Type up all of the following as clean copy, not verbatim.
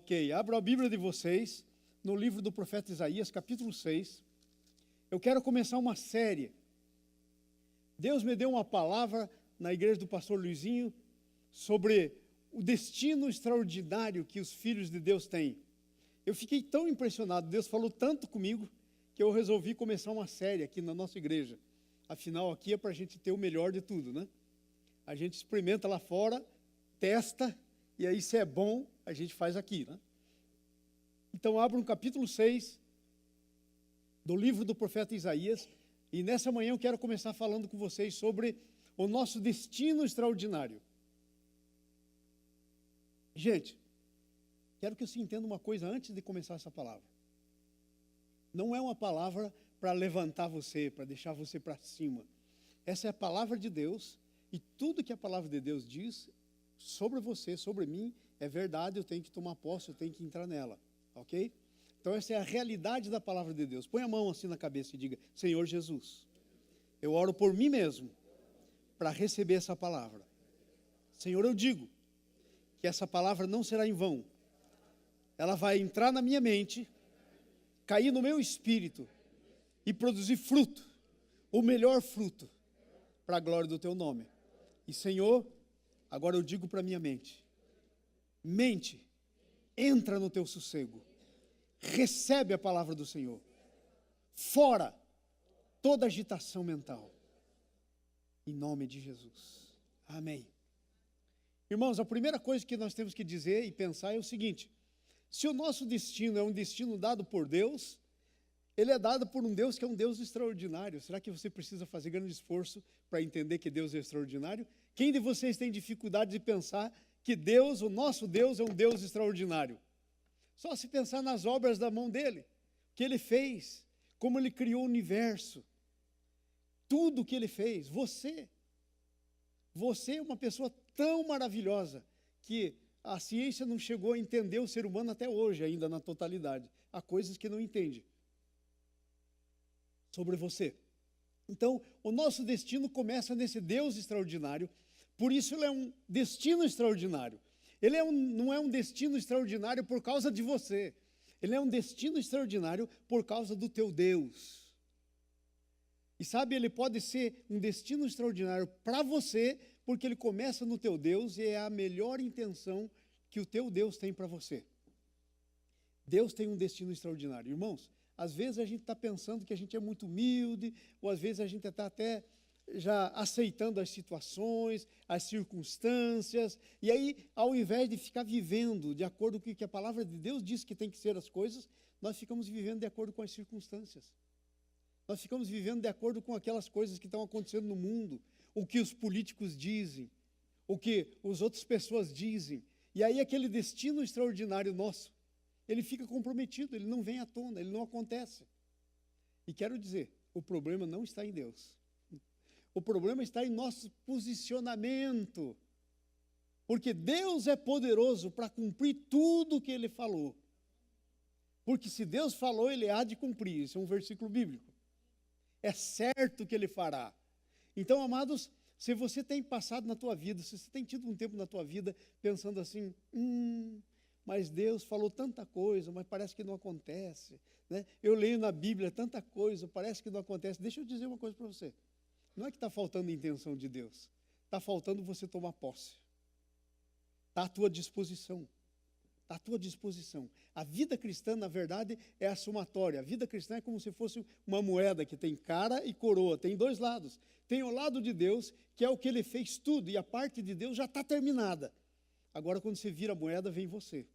Ok, abra a Bíblia de vocês no livro do profeta Isaías, capítulo 6. Eu quero começar uma série. Deus me deu uma palavra na igreja do pastor Luizinho sobre o destino extraordinário que os filhos de Deus têm. Eu fiquei tão impressionado, Deus falou tanto comigo, que eu resolvi começar uma série aqui na nossa igreja. Afinal, aqui é para a gente ter o melhor de tudo, né? A gente experimenta lá fora, testa, e aí se é bom, a gente faz aqui, né? Então, abra no capítulo 6 do livro do profeta Isaías, e nessa manhã eu quero começar falando com vocês sobre o nosso destino extraordinário. Gente, quero que você entenda uma coisa antes de começar essa palavra. Não é uma palavra para levantar você, para deixar você para cima. Essa é a palavra de Deus, e tudo que a palavra de Deus diz sobre você, sobre mim, é verdade, eu tenho que tomar posse, eu tenho que entrar nela, ok? Então essa é a realidade da palavra de Deus. Põe a mão assim na cabeça e diga: Senhor Jesus, eu oro por mim mesmo, para receber essa palavra. Senhor, eu digo que essa palavra não será em vão. Ela vai entrar na minha mente, cair no meu espírito e produzir fruto, o melhor fruto, para a glória do teu nome. E Senhor, agora eu digo para minha mente: mente, entra no teu sossego, recebe a palavra do Senhor, fora toda agitação mental, em nome de Jesus, amém. Irmãos, a primeira coisa que nós temos que dizer e pensar é o seguinte: se o nosso destino é um destino dado por Deus, ele é dado por um Deus que é um Deus extraordinário. Será que você precisa fazer grande esforço para entender que Deus é extraordinário? Quem de vocês tem dificuldade de pensar que Deus, o nosso Deus, é um Deus extraordinário? Só se pensar nas obras da mão dele, que ele fez, como ele criou o universo, tudo que ele fez. Você é uma pessoa tão maravilhosa que a ciência não chegou a entender o ser humano até hoje, ainda na totalidade. Há coisas que não entende sobre você. Então, o nosso destino começa nesse Deus extraordinário, por isso ele é um destino extraordinário. Ele não é um destino extraordinário por causa de você, ele é um destino extraordinário por causa do teu Deus. E sabe, ele pode ser um destino extraordinário para você, porque ele começa no teu Deus e é a melhor intenção que o teu Deus tem para você. Deus tem um destino extraordinário. Irmãos, às vezes a gente está pensando que a gente é muito humilde, ou às vezes a gente está até já aceitando as situações, as circunstâncias, e aí, ao invés de ficar vivendo de acordo com o que a palavra de Deus diz que tem que ser as coisas, nós ficamos vivendo de acordo com as circunstâncias. Nós ficamos vivendo de acordo com aquelas coisas que estão acontecendo no mundo, o que os políticos dizem, o que as outras pessoas dizem. E aí aquele destino extraordinário nosso, ele fica comprometido, ele não vem à tona, ele não acontece. E quero dizer, o problema não está em Deus. O problema está em nosso posicionamento. Porque Deus é poderoso para cumprir tudo o que Ele falou. Porque se Deus falou, Ele há de cumprir. Isso é um versículo bíblico. É certo que Ele fará. Então, amados, se você tem passado na tua vida, se você tem tido um tempo na tua vida pensando assim, mas Deus falou tanta coisa, mas parece que não acontece, né? Eu leio na Bíblia tanta coisa, parece que não acontece. Deixa eu dizer uma coisa para você. Não é que está faltando a intenção de Deus, está faltando você tomar posse. Está à tua disposição. Está à tua disposição. A vida cristã, na verdade, é a somatória. A vida cristã é como se fosse uma moeda que tem cara e coroa, tem dois lados. Tem o lado de Deus, que é o que Ele fez tudo, e a parte de Deus já está terminada. Agora, quando você vira a moeda, vem você.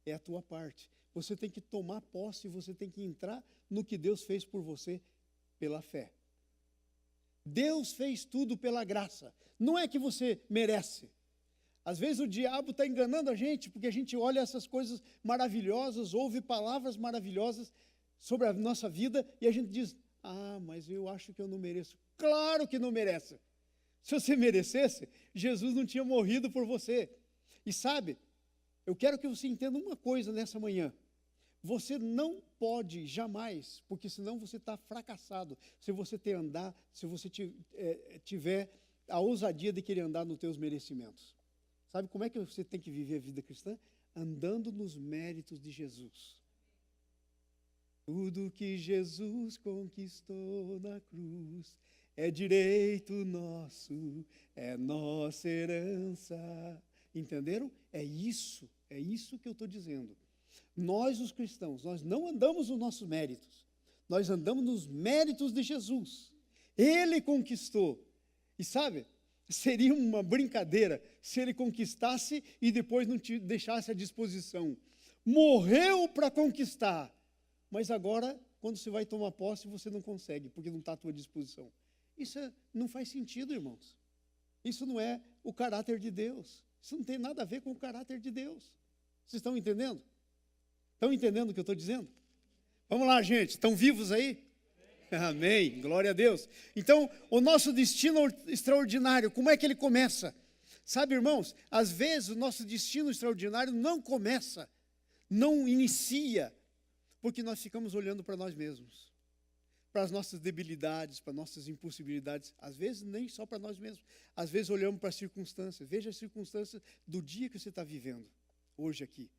É a tua parte. Você tem que tomar posse, você tem que entrar no que Deus fez por você pela fé. Deus fez tudo pela graça. Não é que você merece. Às vezes o diabo está enganando a gente, porque a gente olha essas coisas maravilhosas, ouve palavras maravilhosas sobre a nossa vida, e a gente diz, mas eu acho que eu não mereço. Claro que não merece. Se você merecesse, Jesus não tinha morrido por você. E sabe, eu quero que você entenda uma coisa nessa manhã. Você não pode jamais, porque senão você está fracassado, se você tiver a ousadia de querer andar nos teus merecimentos. Sabe como é que você tem que viver a vida cristã? andando nos méritos de Jesus. Tudo que Jesus conquistou na cruz é direito nosso, é nossa herança. Entenderam? É isso que eu estou dizendo. Nós, os cristãos, nós não andamos nos nossos méritos, nós andamos nos méritos de Jesus. Ele conquistou. E sabe, seria uma brincadeira se ele conquistasse e depois não te deixasse à disposição. Morreu para conquistar, mas agora, quando você vai tomar posse, você não consegue, porque não está à tua disposição. Isso não faz sentido, irmãos. Isso não é o caráter de Deus. Isso não tem nada a ver com o caráter de Deus. Vocês estão entendendo? Estão entendendo o que eu estou dizendo? Vamos lá, gente. Estão vivos aí? Amém. Glória a Deus. Então, o nosso destino extraordinário, como é que ele começa? Sabe, irmãos, às vezes o nosso destino extraordinário não começa, não inicia, porque nós ficamos olhando para nós mesmos, para as nossas debilidades, para nossas impossibilidades, às vezes nem só para nós mesmos, às vezes olhamos para as circunstâncias. Veja as circunstâncias do dia que você está vivendo, hoje aqui.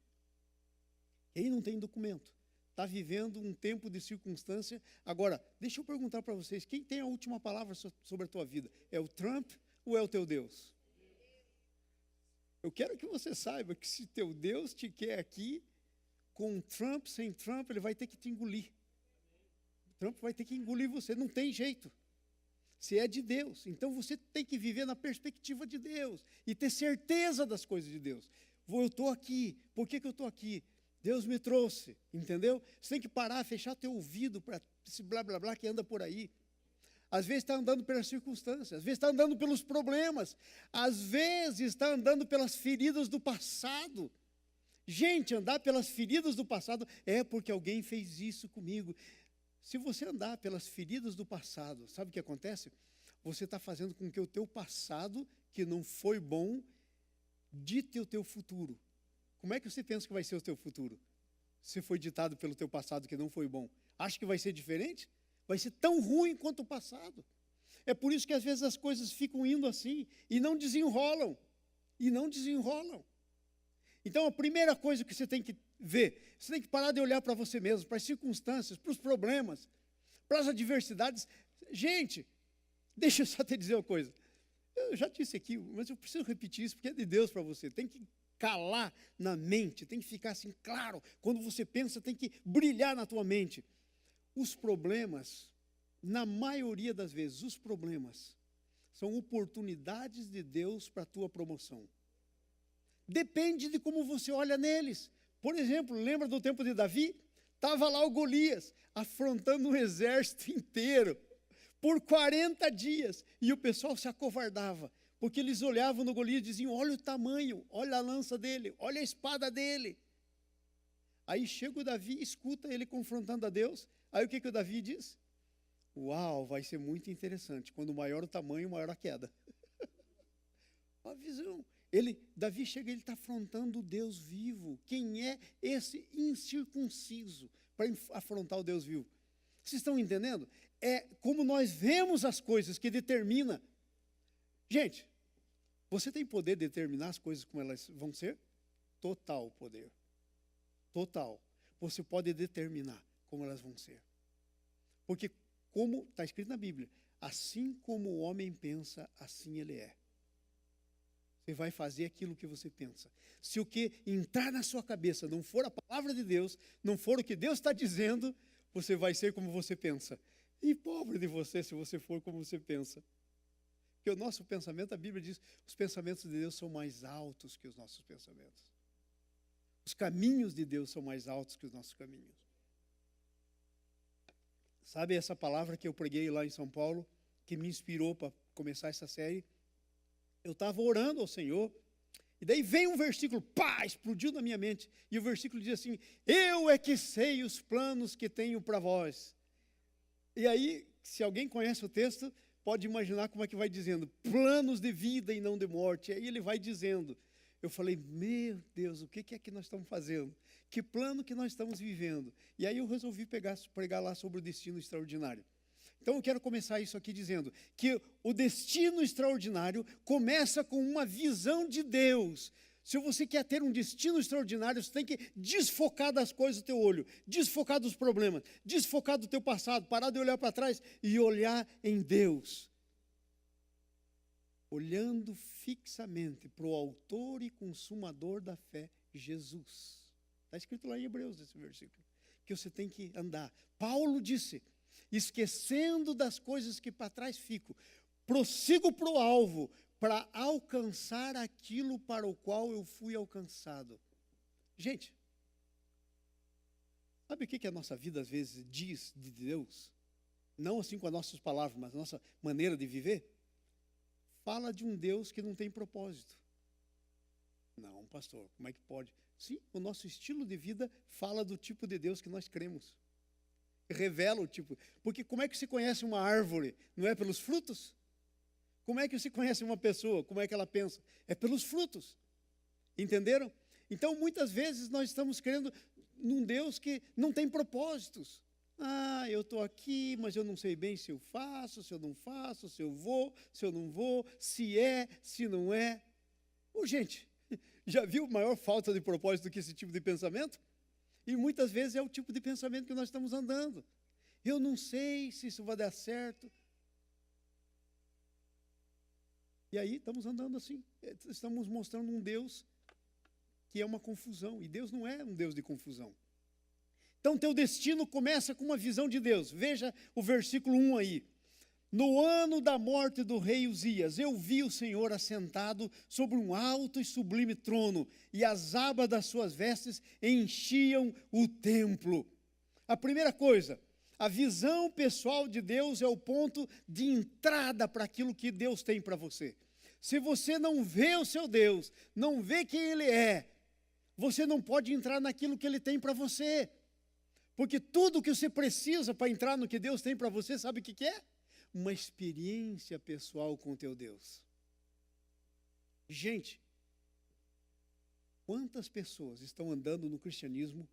Quem não tem documento, está vivendo um tempo de circunstância. Agora, deixa eu perguntar para vocês, quem tem a última palavra sobre a tua vida? É o Trump ou é o teu Deus? Eu quero que você saiba que se teu Deus te quer aqui, com Trump, sem Trump, ele vai ter que te engolir. Trump vai ter que engolir você, não tem jeito. Se é de Deus, então você tem que viver na perspectiva de Deus e ter certeza das coisas de Deus. Eu estou aqui, por que eu estou aqui? Deus me trouxe, entendeu? Você tem que parar, fechar teu ouvido para esse blá blá blá que anda por aí. Às vezes está andando pelas circunstâncias, às vezes está andando pelos problemas, às vezes está andando pelas feridas do passado. Gente, andar pelas feridas do passado é porque alguém fez isso comigo. Se você andar pelas feridas do passado, sabe o que acontece? Você está fazendo com que o teu passado, que não foi bom, dite o teu futuro. Como é que você pensa que vai ser o teu futuro? Se foi ditado pelo teu passado que não foi bom. Acha que vai ser diferente? Vai ser tão ruim quanto o passado. É por isso que às vezes as coisas ficam indo assim e não desenrolam. E não desenrolam. Então a primeira coisa que você tem que ver, você tem que parar de olhar para você mesmo, para as circunstâncias, para os problemas, para as adversidades. Gente, deixa eu só te dizer uma coisa. Eu já disse aqui, mas eu preciso repetir isso porque é de Deus para você. Tem que calar na mente, tem que ficar assim claro. Quando você pensa, tem que brilhar na tua mente. Os problemas, na maioria das vezes, os problemas são oportunidades de Deus para a tua promoção. Depende de como você olha neles. Por exemplo, lembra do tempo de Davi? Estava lá o Golias, afrontando um exército inteiro, por 40 dias, e o pessoal se acovardava, porque eles olhavam no Golias e diziam, olha o tamanho, olha a lança dele, olha a espada dele. Aí chega o Davi, escuta ele confrontando a Deus, aí o que o Davi diz? Uau, vai ser muito interessante, quando maior o tamanho, maior a queda. A visão. Davi chega, ele está afrontando o Deus vivo. Quem é esse incircunciso para afrontar o Deus vivo? Vocês estão entendendo? É como nós vemos as coisas que determina. Gente, você tem poder de determinar as coisas como elas vão ser? Total poder. Total. Você pode determinar como elas vão ser. Porque, como está escrito na Bíblia, assim como o homem pensa, assim ele é. Você vai fazer aquilo que você pensa. Se o que entrar na sua cabeça não for a palavra de Deus, não for o que Deus está dizendo, você vai ser como você pensa. E pobre de você se você for como você pensa. Porque o nosso pensamento, a Bíblia diz, os pensamentos de Deus são mais altos que os nossos pensamentos. Os caminhos de Deus são mais altos que os nossos caminhos. Sabe essa palavra que eu preguei lá em São Paulo, que me inspirou para começar essa série? Eu estava orando ao Senhor, e daí vem um versículo, pá, explodiu na minha mente, e o versículo diz assim, eu é que sei os planos que tenho para vós. E aí, se alguém conhece o texto, pode imaginar como é que vai dizendo, planos de vida e não de morte, aí ele vai dizendo, eu falei, meu Deus, o que é que nós estamos fazendo? Que plano que nós estamos vivendo? E aí eu resolvi pregar lá sobre o destino extraordinário. Então eu quero começar isso aqui dizendo que o destino extraordinário começa com uma visão de Deus Se você quer ter um destino extraordinário, você tem que desfocar das coisas do teu olho, desfocar dos problemas, desfocar do teu passado, parar de olhar para trás e olhar em Deus. Olhando fixamente para o autor e consumador da fé, Jesus. Está escrito lá em Hebreus esse versículo, que você tem que andar. Paulo disse, esquecendo das coisas que para trás fico, prossigo para o alvo, para alcançar aquilo para o qual eu fui alcançado. Gente, sabe o que a nossa vida às vezes diz de Deus? Não assim com as nossas palavras, mas a nossa maneira de viver. Fala de um Deus que não tem propósito. Não, pastor, como é que pode? Sim, o nosso estilo de vida fala do tipo de Deus que nós cremos. Revela o tipo. Porque como é que se conhece uma árvore? Não é pelos frutos? Como é que se conhece uma pessoa? Como é que ela pensa? É pelos frutos. Entenderam? Então, muitas vezes, nós estamos crendo num Deus que não tem propósitos. Ah, eu estou aqui, mas eu não sei bem se eu faço, se eu não faço, se eu vou, se eu não vou, se é, se não é. Ô, gente, já viu maior falta de propósito do que esse tipo de pensamento? E muitas vezes é o tipo de pensamento que nós estamos andando. Eu não sei se isso vai dar certo. E aí estamos andando assim, estamos mostrando um Deus que é uma confusão, e Deus não é um Deus de confusão. Então teu destino começa com uma visão de Deus. Veja o versículo 1 aí. No ano da morte do rei Uzias, eu vi o Senhor assentado sobre um alto e sublime trono, e as abas das suas vestes enchiam o templo. A primeira coisa, a visão pessoal de Deus é o ponto de entrada para aquilo que Deus tem para você. Se você não vê o seu Deus, não vê quem Ele é, você não pode entrar naquilo que Ele tem para você. Porque tudo que você precisa para entrar no que Deus tem para você, sabe o que é? Uma experiência pessoal com o teu Deus. Gente, quantas pessoas estão andando no cristianismo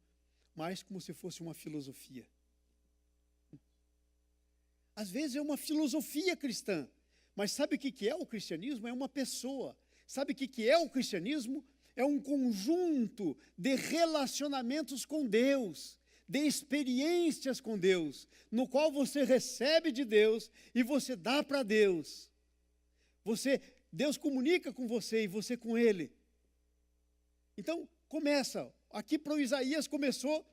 mais como se fosse uma filosofia? Às vezes é uma filosofia cristã, mas sabe o que é o cristianismo? É uma pessoa. Sabe o que é o cristianismo? É um conjunto de relacionamentos com Deus, de experiências com Deus, no qual você recebe de Deus e você dá para Deus. Deus comunica com você e você com Ele. Então, começa. Aqui para o Isaías começou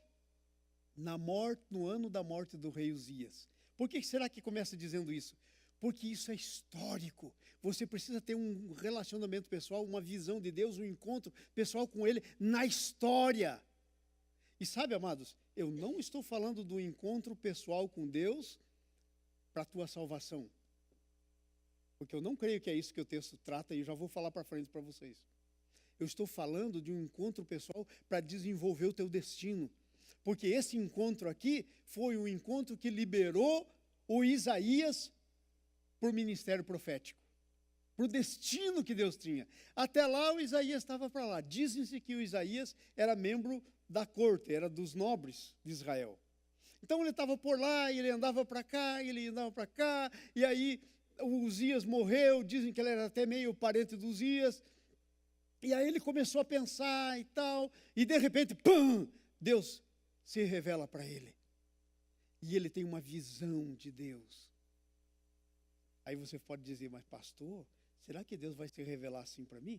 no ano da morte do rei Uzias. Por que será que começa dizendo isso? Porque isso é histórico. Você precisa ter um relacionamento pessoal, uma visão de Deus, um encontro pessoal com Ele na história. E sabe, amados, eu não estou falando do encontro pessoal com Deus para a tua salvação. Porque eu não creio que é isso que o texto trata e eu já vou falar para frente para vocês. Eu estou falando de um encontro pessoal para desenvolver o teu destino. Porque esse encontro aqui foi o encontro que liberou o Isaías para o ministério profético, para o destino que Deus tinha. Até lá o Isaías estava para lá. Dizem-se que o Isaías era membro da corte, era dos nobres de Israel. Então ele estava por lá, e ele andava para cá, ele andava para cá, e aí o Uzias morreu, dizem que ele era até meio parente do Uzias, e aí ele começou a pensar e tal, e de repente, pum, Deus se revela para ele. E ele tem uma visão de Deus. Aí você pode dizer, mas pastor, será que Deus vai se revelar assim para mim?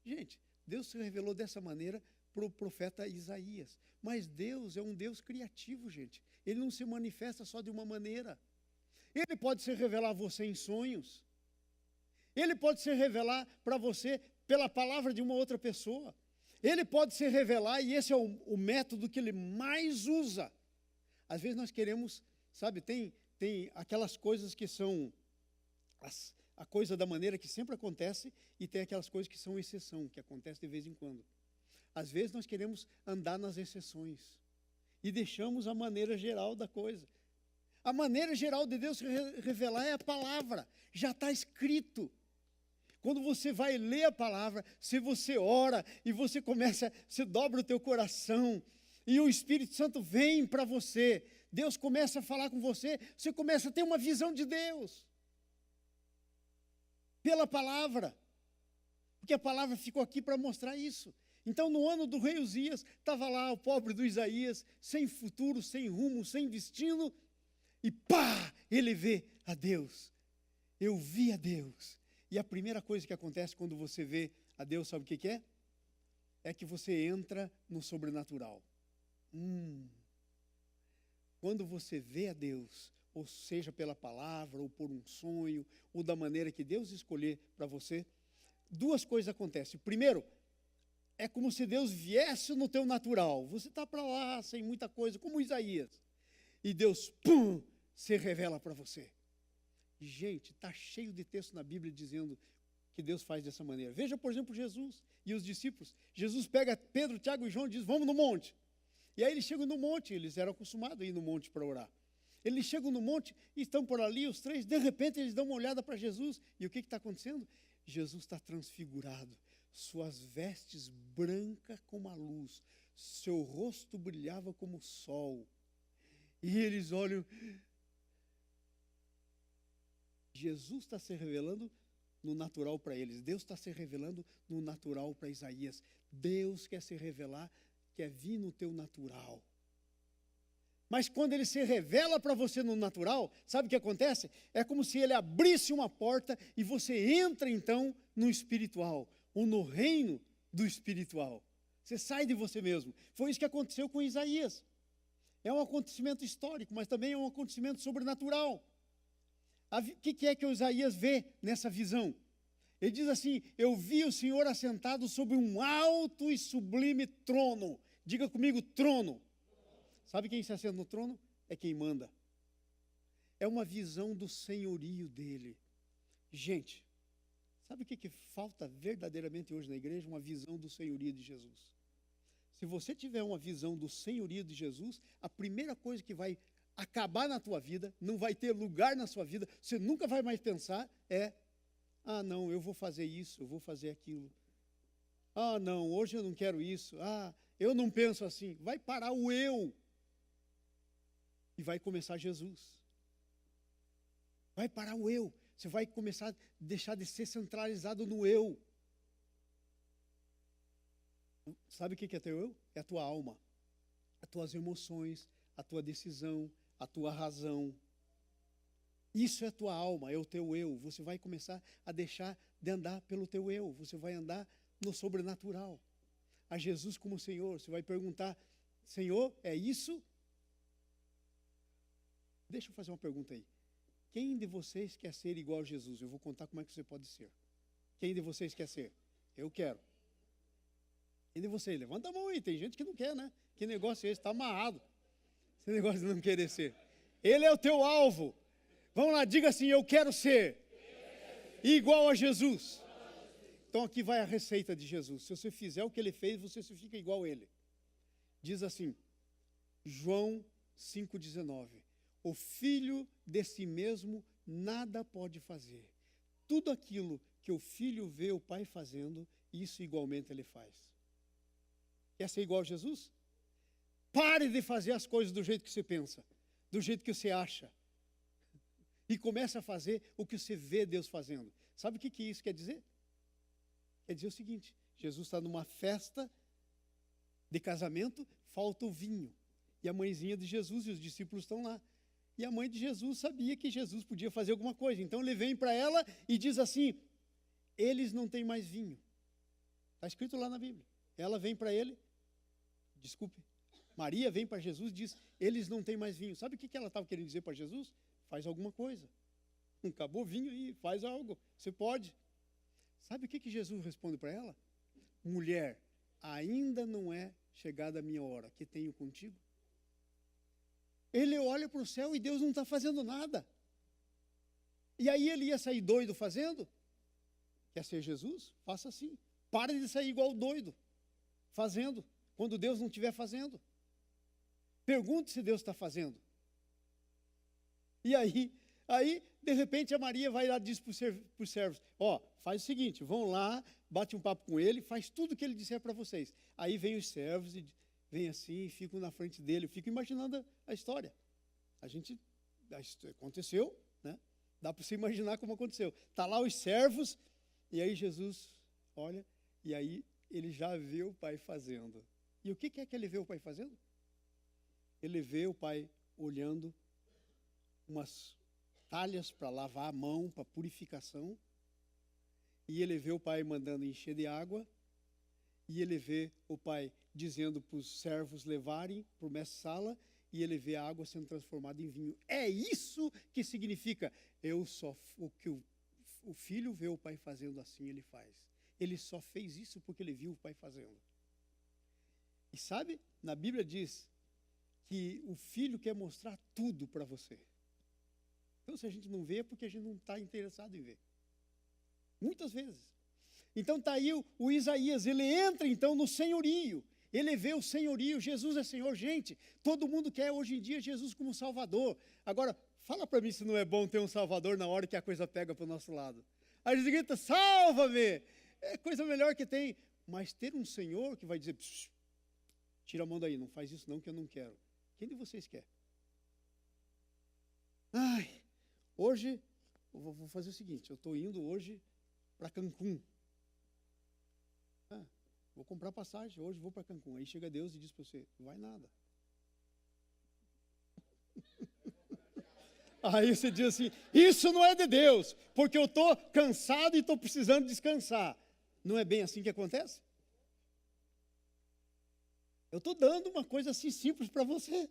Gente, Deus se revelou dessa maneira para o profeta Isaías. Mas Deus é um Deus criativo, gente. Ele não se manifesta só de uma maneira. Ele pode se revelar a você em sonhos. Ele pode se revelar para você pela palavra de uma outra pessoa. Ele pode se revelar, e esse é o método que ele mais usa. Às vezes nós queremos, sabe, tem aquelas coisas que são a coisa da maneira que sempre acontece, e tem aquelas coisas que são exceção, que acontece de vez em quando. Às vezes nós queremos andar nas exceções e deixamos a maneira geral da coisa. A maneira geral de Deus se revelar é a palavra, já está escrito. Quando você vai ler a palavra, se você ora e você dobra o teu coração e o Espírito Santo vem para você, Deus começa a falar com você, você começa a ter uma visão de Deus. Pela palavra. Porque a palavra ficou aqui para mostrar isso. Então, no ano do rei Uzias, estava lá o pobre do Isaías, sem futuro, sem rumo, sem destino, e pá, ele vê a Deus. Eu vi a Deus. E a primeira coisa que acontece quando você vê a Deus, sabe o que é? É que você entra no sobrenatural. Quando você vê a Deus, ou seja pela palavra, ou por um sonho, ou da maneira que Deus escolher para você, duas coisas acontecem. Primeiro, é como se Deus viesse no teu natural. Você está para lá, sem muita coisa, como Isaías. E Deus, pum, se revela para você. Gente, está cheio de texto na Bíblia dizendo que Deus faz dessa maneira. Veja, por exemplo, Jesus e os discípulos. Jesus pega Pedro, Tiago e João e diz, vamos no monte. E aí eles chegam no monte, eles eram acostumados a ir no monte para orar. Eles chegam no monte e estão por ali, os três, de repente eles dão uma olhada para Jesus. E o que está acontecendo? Jesus está transfigurado. Suas vestes brancas como a luz, seu rosto brilhava como o sol. E eles olham. Jesus está se revelando no natural para eles. Deus está se revelando no natural para Isaías. Deus quer se revelar, quer vir no teu natural. Mas quando ele se revela para você no natural, sabe o que acontece? É como se ele abrisse uma porta e você entra então no espiritual, ou no reino do espiritual. Você sai de você mesmo. Foi isso que aconteceu com Isaías. É um acontecimento histórico, mas também é um acontecimento sobrenatural. O que é que o Isaías vê nessa visão? Ele diz assim, eu vi o Senhor assentado sobre um alto e sublime trono. Diga comigo, trono. Sabe quem se assenta no trono? É quem manda. É uma visão do senhorio dele. Gente, sabe o que falta verdadeiramente hoje na igreja? Uma visão do senhorio de Jesus. Se você tiver uma visão do senhorio de Jesus, a primeira coisa que vai acabar na tua vida, não vai ter lugar na sua vida, você nunca vai mais pensar é, não, eu vou fazer isso, eu vou fazer aquilo. Não, hoje eu não quero isso. Eu não penso assim. Vai parar o eu. E vai começar Jesus. Vai parar o eu. Você vai começar a deixar de ser centralizado no eu. Sabe o que é teu eu? É a tua alma. As tuas emoções, a tua decisão, a tua razão. Isso é a tua alma, é o teu eu. Você vai começar a deixar de andar pelo teu eu. Você vai andar no sobrenatural. A Jesus como Senhor. Você vai perguntar, Senhor, é isso? Deixa eu fazer uma pergunta aí. Quem de vocês quer ser igual a Jesus? Eu vou contar como é que você pode ser. Quem de vocês quer ser? Eu quero. Quem de vocês? Levanta a mão aí. Tem gente que não quer, né? Que negócio é esse? Está amarrado. Esse negócio de não querer ser. Ele é o teu alvo. Vamos lá, diga assim, eu quero ser igual a Jesus. Então aqui vai a receita de Jesus. Se você fizer o que ele fez, você fica igual a ele. Diz assim, João 5,19. O filho de si mesmo nada pode fazer. Tudo aquilo que o filho vê o pai fazendo, isso igualmente ele faz. Quer ser igual a Jesus? Pare de fazer as coisas do jeito que você pensa, do jeito que você acha. E comece a fazer o que você vê Deus fazendo. Sabe o que isso quer dizer? Quer dizer o seguinte, Jesus está numa festa de casamento, falta o vinho. E a mãezinha de Jesus e os discípulos estão lá. E a mãe de Jesus sabia que Jesus podia fazer alguma coisa. Então ele vem para ela e diz assim, eles não têm mais vinho. Está escrito lá na Bíblia. Ela vem para ele, Maria vem para Jesus e diz, eles não têm mais vinho. Sabe o que ela estava querendo dizer para Jesus? Faz alguma coisa. Acabou o vinho aí, faz algo. Você pode. Sabe o que Jesus responde para ela? Mulher, ainda não é chegada a minha hora, que tenho contigo. Ele olha para o céu e Deus não está fazendo nada. E aí ele ia sair doido fazendo? Quer ser Jesus? Faça assim. Pare de sair igual doido, fazendo, quando Deus não estiver fazendo. Pergunte se Deus está fazendo. E aí, de repente, a Maria vai lá e diz para os servos, faz o seguinte, vão lá, bate um papo com ele, faz tudo o que ele disser para vocês. Aí vem os servos e vem assim, ficam na frente dele, eu fico imaginando a história. Aconteceu, né? Dá para você imaginar como aconteceu. Está lá os servos, e aí Jesus olha, e aí ele já vê o pai fazendo. E o que é que ele vê o pai fazendo? Ele vê o pai olhando umas talhas para lavar a mão, para purificação, e ele vê o pai mandando encher de água, e ele vê o pai dizendo para os servos levarem para o mestre-sala, e ele vê a água sendo transformada em vinho. É isso que significa, o que o filho vê o pai fazendo assim, ele faz. Ele só fez isso porque ele viu o pai fazendo. E sabe, na Bíblia diz que o filho quer mostrar tudo para você. Então, se a gente não vê, é porque a gente não está interessado em ver. Muitas vezes. Então, está aí o Isaías, ele entra então no senhorio. Ele vê o senhorio, Jesus é Senhor. Gente, todo mundo quer hoje em dia Jesus como Salvador. Agora, fala para mim se não é bom ter um Salvador na hora que a coisa pega para o nosso lado. Aí a gente grita, salva-me! É coisa melhor que tem. Mas ter um Senhor que vai dizer, tira a mão daí, não faz isso não que eu não quero. Quem de vocês quer? Ai, hoje, eu vou fazer o seguinte, eu estou indo hoje para Cancún. Vou comprar passagem, hoje vou para Cancún. Aí chega Deus e diz para você, não vai nada. Aí você diz assim, isso não é de Deus, porque eu estou cansado e estou precisando descansar. Não é bem assim que acontece? Eu estou dando uma coisa assim simples para você.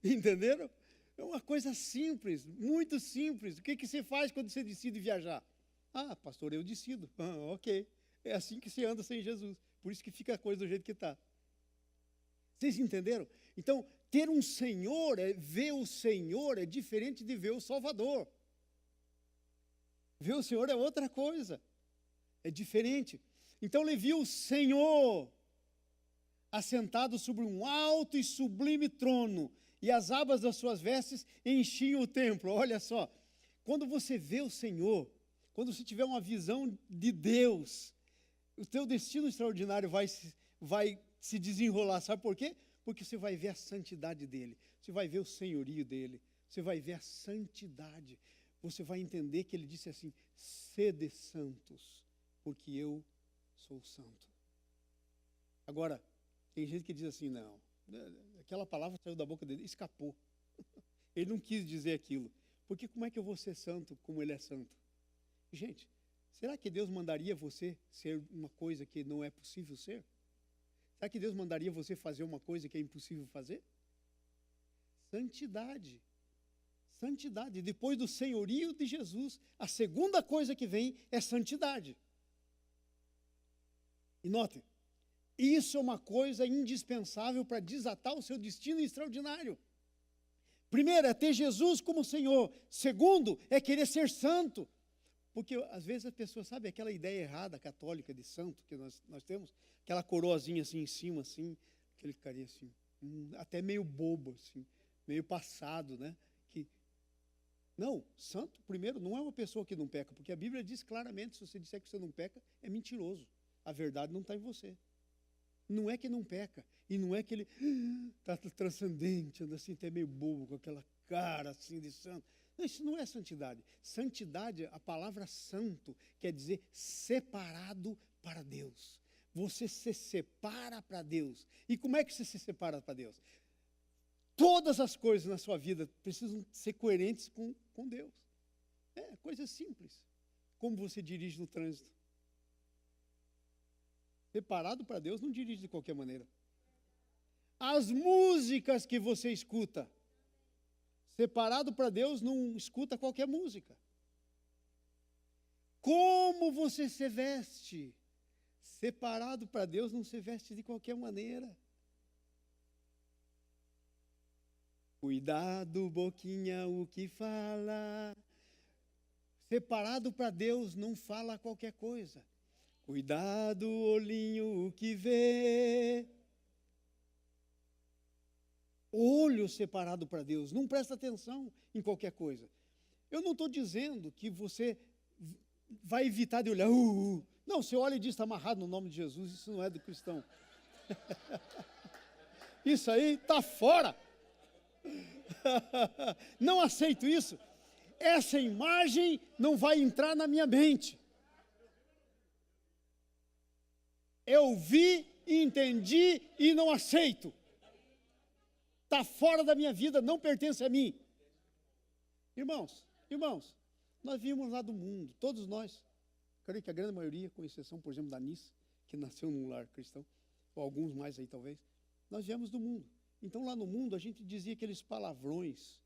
Entenderam? É uma coisa simples, muito simples. O que você faz quando você decide viajar? Ah, pastor, eu decido. Ok. É assim que se anda sem Jesus. Por isso que fica a coisa do jeito que está. Vocês entenderam? Então, ter um Senhor, ver o Senhor é diferente de ver o Salvador. Ver o Senhor é outra coisa. É diferente. Então, ele viu o Senhor assentado sobre um alto e sublime trono, e as abas das suas vestes enchiam o templo. Olha só, quando você vê o Senhor, quando você tiver uma visão de Deus, o teu destino extraordinário vai se desenrolar. Sabe por quê? Porque você vai ver a santidade dele, você vai ver o senhorio dele, você vai ver a santidade. Você vai entender que ele disse assim, sede santos, porque eu sou santo. Agora, tem gente que diz assim, não, aquela palavra saiu da boca dele, escapou. Ele não quis dizer aquilo. Porque como é que eu vou ser santo como ele é santo? Gente, será que Deus mandaria você ser uma coisa que não é possível ser? Será que Deus mandaria você fazer uma coisa que é impossível fazer? Santidade. Santidade. Depois do senhorio de Jesus, a segunda coisa que vem é santidade. E note, isso é uma coisa indispensável para desatar o seu destino extraordinário. Primeiro, é ter Jesus como Senhor. Segundo, é querer ser santo. Porque, às vezes, a pessoa sabe aquela ideia errada, católica, de santo, que nós temos, aquela coroazinha assim em cima, assim, aquele carinha assim, até meio bobo, assim, meio passado, né? Não, santo, primeiro, não é uma pessoa que não peca, porque a Bíblia diz claramente, se você disser que você não peca, é mentiroso. A verdade não está em você. Não é que não peca, e não é que ele está transcendente, anda assim até meio bobo, com aquela cara assim de santo. Não, isso não é santidade. Santidade, a palavra santo, quer dizer separado para Deus. Você se separa para Deus. E como é que você se separa para Deus? Todas as coisas na sua vida precisam ser coerentes com Deus. É, coisa simples. Como você dirige no trânsito. Separado para Deus, não dirige de qualquer maneira. As músicas que você escuta. Separado para Deus, não escuta qualquer música. Como você se veste? Separado para Deus, não se veste de qualquer maneira. Cuidado, boquinha, o que fala. Separado para Deus, não fala qualquer coisa. Cuidado, olhinho, o que vê. Olho separado para Deus, não presta atenção em qualquer coisa. Eu não estou dizendo que você vai evitar de olhar. Não, você olha e diz, está amarrado no nome de Jesus, isso não é do cristão. Isso aí está fora. Não aceito isso. Essa imagem não vai entrar na minha mente. Eu vi, entendi e não aceito. Está fora da minha vida, não pertence a mim. Irmãos, nós vimos lá do mundo, todos nós, creio que a grande maioria, com exceção, por exemplo, da Nice, que nasceu num lar cristão, ou alguns mais aí talvez, nós viemos do mundo. Então lá no mundo a gente dizia aqueles palavrões,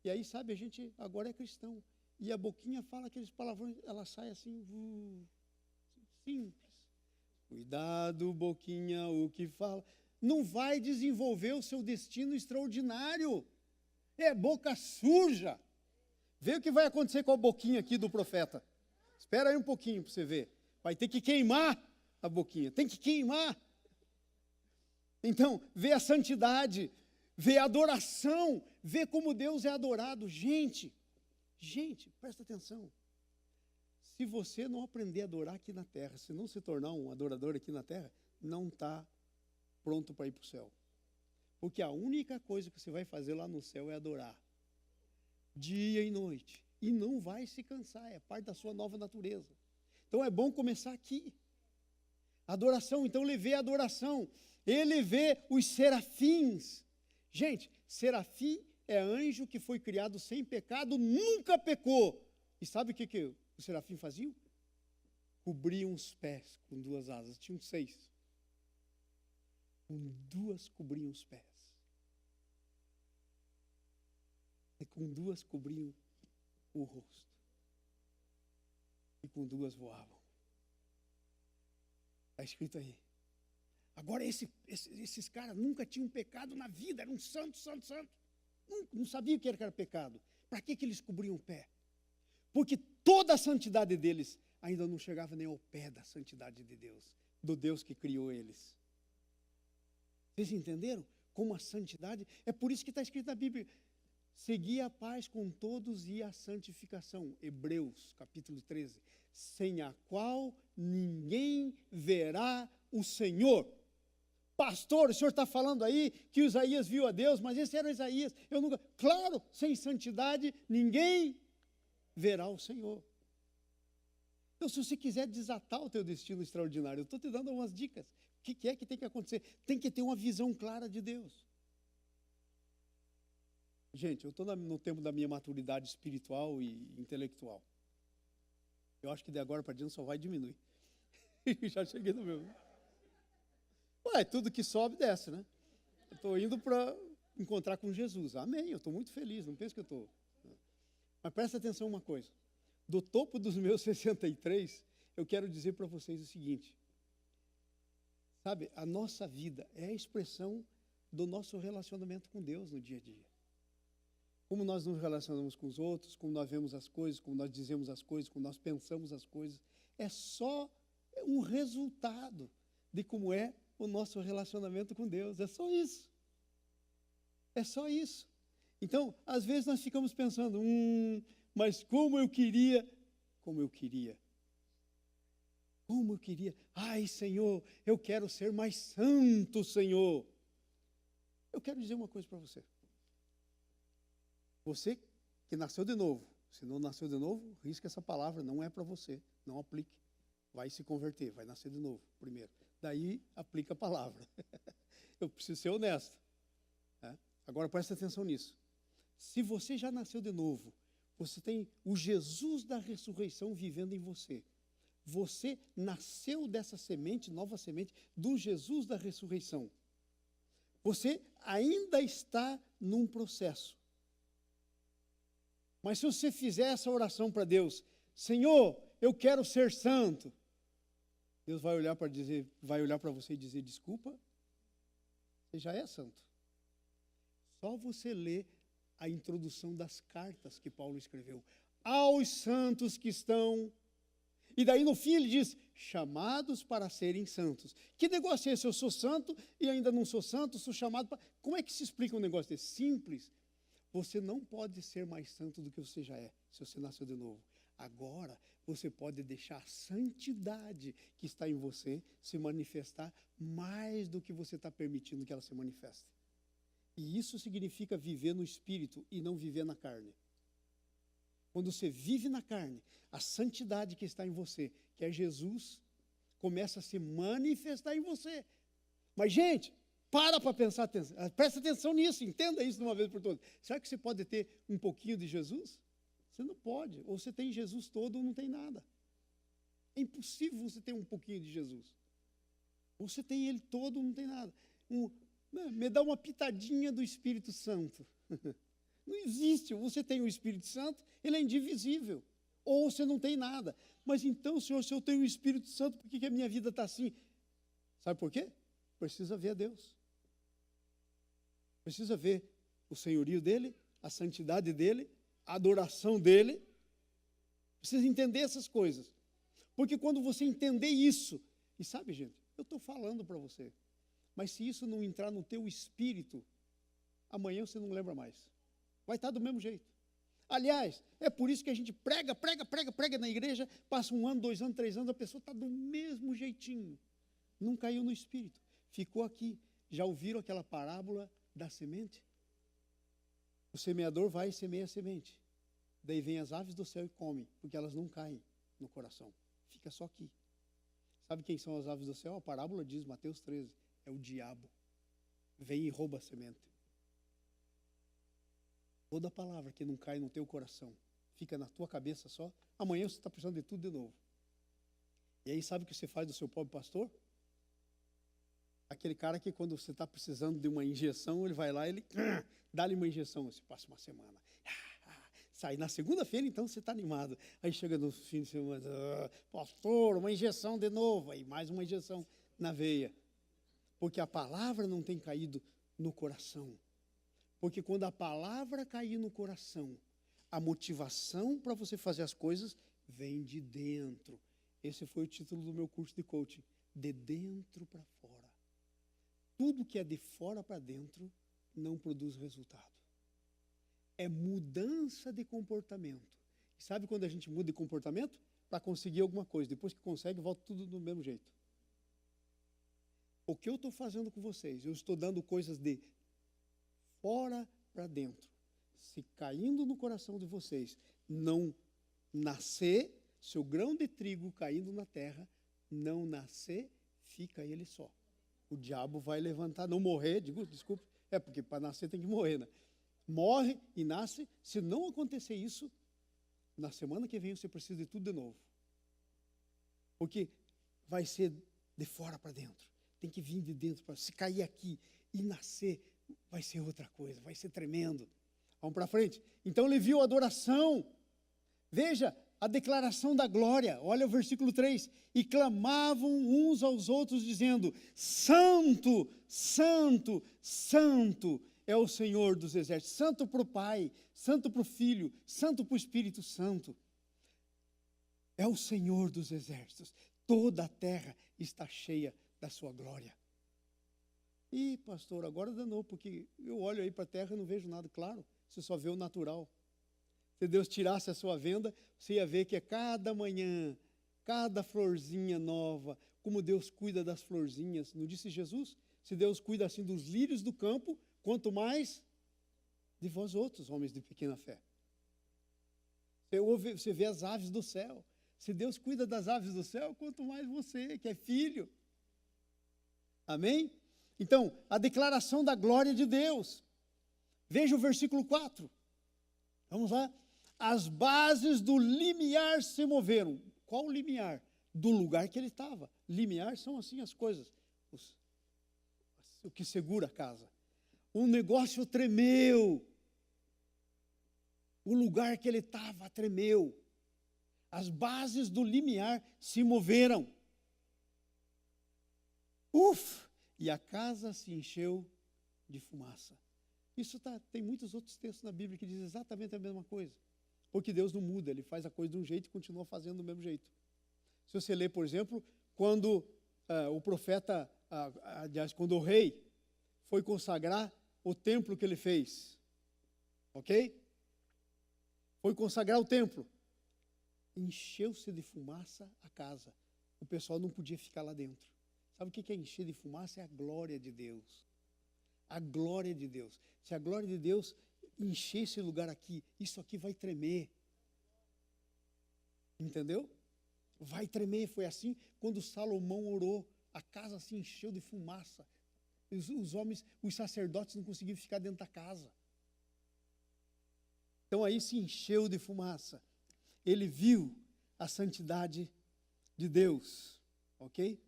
e aí sabe, a gente agora é cristão, e a boquinha fala aqueles palavrões, ela sai assim, simples. Cuidado, boquinha, o que fala. Não vai desenvolver o seu destino extraordinário. É boca suja. Vê o que vai acontecer com a boquinha aqui do profeta. Espera aí um pouquinho para você ver. Vai ter que queimar a boquinha. Tem que queimar. Então, vê a santidade, vê a adoração, vê como Deus é adorado. Gente, presta atenção. Se você não aprender a adorar aqui na terra, se não se tornar um adorador aqui na terra, não está pronto para ir para o céu. Porque a única coisa que você vai fazer lá no céu é adorar. Dia e noite. E não vai se cansar, é parte da sua nova natureza. Então é bom começar aqui. Adoração, então ele vê a adoração. Ele vê os serafins. Gente, serafim é anjo que foi criado sem pecado, nunca pecou. E sabe o que os serafins faziam? Cobriam os pés com 2 asas. Tinham 6. Com 2 cobriam os pés. E com 2 cobriam o rosto. E com 2 voavam. Está escrito aí. Agora esses caras nunca tinham pecado na vida. Eram santos. Não sabiam o que era pecado. Para que eles cobriam o pé? Porque toda a santidade deles ainda não chegava nem ao pé da santidade de Deus, do Deus que criou eles. Vocês entenderam? Como a santidade, é por isso que está escrito na Bíblia, segui a paz com todos e a santificação. Hebreus, capítulo 13, sem a qual ninguém verá o Senhor. Pastor, o senhor está falando aí que Isaías viu a Deus, mas esse era Isaías. Eu nunca. Claro, sem santidade ninguém verá o Senhor. Então, se você quiser desatar o teu destino extraordinário, eu estou te dando algumas dicas. O que é que tem que acontecer? Tem que ter uma visão clara de Deus. Gente, eu estou no tempo da minha maturidade espiritual e intelectual. Eu acho que de agora para diante só vai diminuir. Já cheguei no meu. Ué, tudo que sobe, desce, né? Eu estou indo para encontrar com Jesus. Amém, eu estou muito feliz, não penso que eu estou. Mas presta atenção uma coisa. Do topo dos meus 63, eu quero dizer para vocês o seguinte. Sabe, a nossa vida é a expressão do nosso relacionamento com Deus no dia a dia. Como nós nos relacionamos com os outros, como nós vemos as coisas, como nós dizemos as coisas, como nós pensamos as coisas, é só um resultado de como é o nosso relacionamento com Deus. É só isso. É só isso. Então, às vezes nós ficamos pensando, mas como eu queria, ai Senhor, eu quero ser mais santo, Senhor. Eu quero dizer uma coisa para você. Você que nasceu de novo, se não nasceu de novo, risca essa palavra, não é para você, não aplique. Vai se converter, vai nascer de novo, primeiro. Daí, aplica a palavra. Eu preciso ser honesto. Agora, presta atenção nisso. Se você já nasceu de novo, você tem o Jesus da ressurreição vivendo em você. Você nasceu dessa semente, nova semente, do Jesus da ressurreição. Você ainda está num processo. Mas se você fizer essa oração para Deus, Senhor, eu quero ser santo, Deus vai olhar para você e dizer, desculpa, você já é santo. Só você ler a introdução das cartas que Paulo escreveu. Aos santos que estão... E daí no fim ele diz, chamados para serem santos. Que negócio é esse? Eu sou santo e ainda não sou santo, sou chamado para... Como é que se explica um negócio desse? Simples. Você não pode ser mais santo do que você já é, se você nasceu de novo. Agora, você pode deixar a santidade que está em você se manifestar mais do que você está permitindo que ela se manifeste. E isso significa viver no Espírito e não viver na carne. Quando você vive na carne, a santidade que está em você, que é Jesus, começa a se manifestar em você. Mas, gente, para pensar, presta atenção nisso, entenda isso de uma vez por todas. Será que você pode ter um pouquinho de Jesus? Você não pode. Ou você tem Jesus todo ou não tem nada. É impossível você ter um pouquinho de Jesus. Ou você tem ele todo ou não tem nada. Me dá uma pitadinha do Espírito Santo. Não existe. Você tem o Espírito Santo, ele é indivisível. Ou você não tem nada. Mas então, Senhor, se eu tenho o Espírito Santo, por que a minha vida está assim? Sabe por quê? Precisa ver a Deus. Precisa ver o senhorio dele, a santidade dele, a adoração dele. Precisa entender essas coisas. Porque quando você entender isso, e sabe, gente, eu estou falando para você, mas se isso não entrar no teu espírito, amanhã você não lembra mais. Vai estar do mesmo jeito. Aliás, é por isso que a gente prega na igreja, passa 1 ano, 2 anos, 3 anos, a pessoa está do mesmo jeitinho. Não caiu no espírito. Ficou aqui. Já ouviram aquela parábola da semente? O semeador vai e semeia a semente. Daí vem as aves do céu e comem, porque elas não caem no coração. Fica só aqui. Sabe quem são as aves do céu? A parábola diz, Mateus 13, é o diabo. Vem e rouba a semente. Toda palavra que não cai no teu coração, fica na tua cabeça só, amanhã você está precisando de tudo de novo. E aí sabe o que você faz do seu pobre pastor? Aquele cara que quando você está precisando de uma injeção, ele vai lá e ele dá-lhe uma injeção, você passa uma semana. Sai na segunda-feira, então você está animado. Aí chega no fim de semana, pastor, uma injeção de novo, aí mais uma injeção na veia. Porque a palavra não tem caído no coração. Porque quando a palavra cair no coração, a motivação para você fazer as coisas vem de dentro. Esse foi o título do meu curso de coaching, de dentro para fora. Tudo que é de fora para dentro não produz resultado. É mudança de comportamento. E sabe quando a gente muda de comportamento? Para conseguir alguma coisa. Depois que consegue, volta tudo do mesmo jeito. O que eu estou fazendo com vocês? Eu estou dando coisas de fora para dentro. Se caindo no coração de vocês não nascer, seu grão de trigo caindo na terra, não nascer, fica ele só. O diabo vai levantar, não morrer, desculpe, porque para nascer tem que morrer, né? Morre e nasce. Se não acontecer isso, na semana que vem você precisa de tudo de novo. Porque vai ser de fora para dentro. Tem que vir de dentro para se cair aqui e nascer, vai ser outra coisa, vai ser tremendo. Vamos para frente. Então ele viu a adoração. Veja a declaração da glória. Olha o versículo 3. E clamavam uns aos outros, dizendo: Santo, Santo, Santo é o Senhor dos exércitos. Santo para o Pai, Santo para o Filho, Santo para o Espírito Santo. É o Senhor dos exércitos. Toda a terra está cheia da sua glória. Ih, pastor, agora danou, porque eu olho aí para a terra e não vejo nada. Claro, você só vê o natural. Se Deus tirasse a sua venda, você ia ver que é cada manhã, cada florzinha nova, como Deus cuida das florzinhas. Não disse Jesus? Se Deus cuida assim dos lírios do campo, quanto mais de vós outros, homens de pequena fé. Você vê as aves do céu. Se Deus cuida das aves do céu, quanto mais você, que é filho. Amém? Então, a declaração da glória de Deus. Veja o versículo 4. Vamos lá. As bases do limiar se moveram. Qual o limiar? Do lugar que ele estava. Limiar são assim as coisas. O que segura a casa. O negócio tremeu. O lugar que ele estava tremeu. As bases do limiar se moveram. E a casa se encheu de fumaça. Isso tem muitos outros textos na Bíblia que dizem exatamente a mesma coisa. Porque Deus não muda, Ele faz a coisa de um jeito e continua fazendo do mesmo jeito. Se você ler, por exemplo, quando o profeta, aliás, quando o rei foi consagrar o templo que ele fez, ok? Foi consagrar o templo. Encheu-se de fumaça a casa. O pessoal não podia ficar lá dentro. Sabe o que é encher de fumaça? É a glória de Deus. A glória de Deus. Se a glória de Deus encher esse lugar aqui, isso aqui vai tremer. Entendeu? vai tremer. Foi assim quando Salomão orou, a casa se encheu de fumaça. Os homens, os sacerdotes não conseguiam ficar dentro da casa. Então aí se encheu de fumaça. Ele viu a santidade de Deus, ok?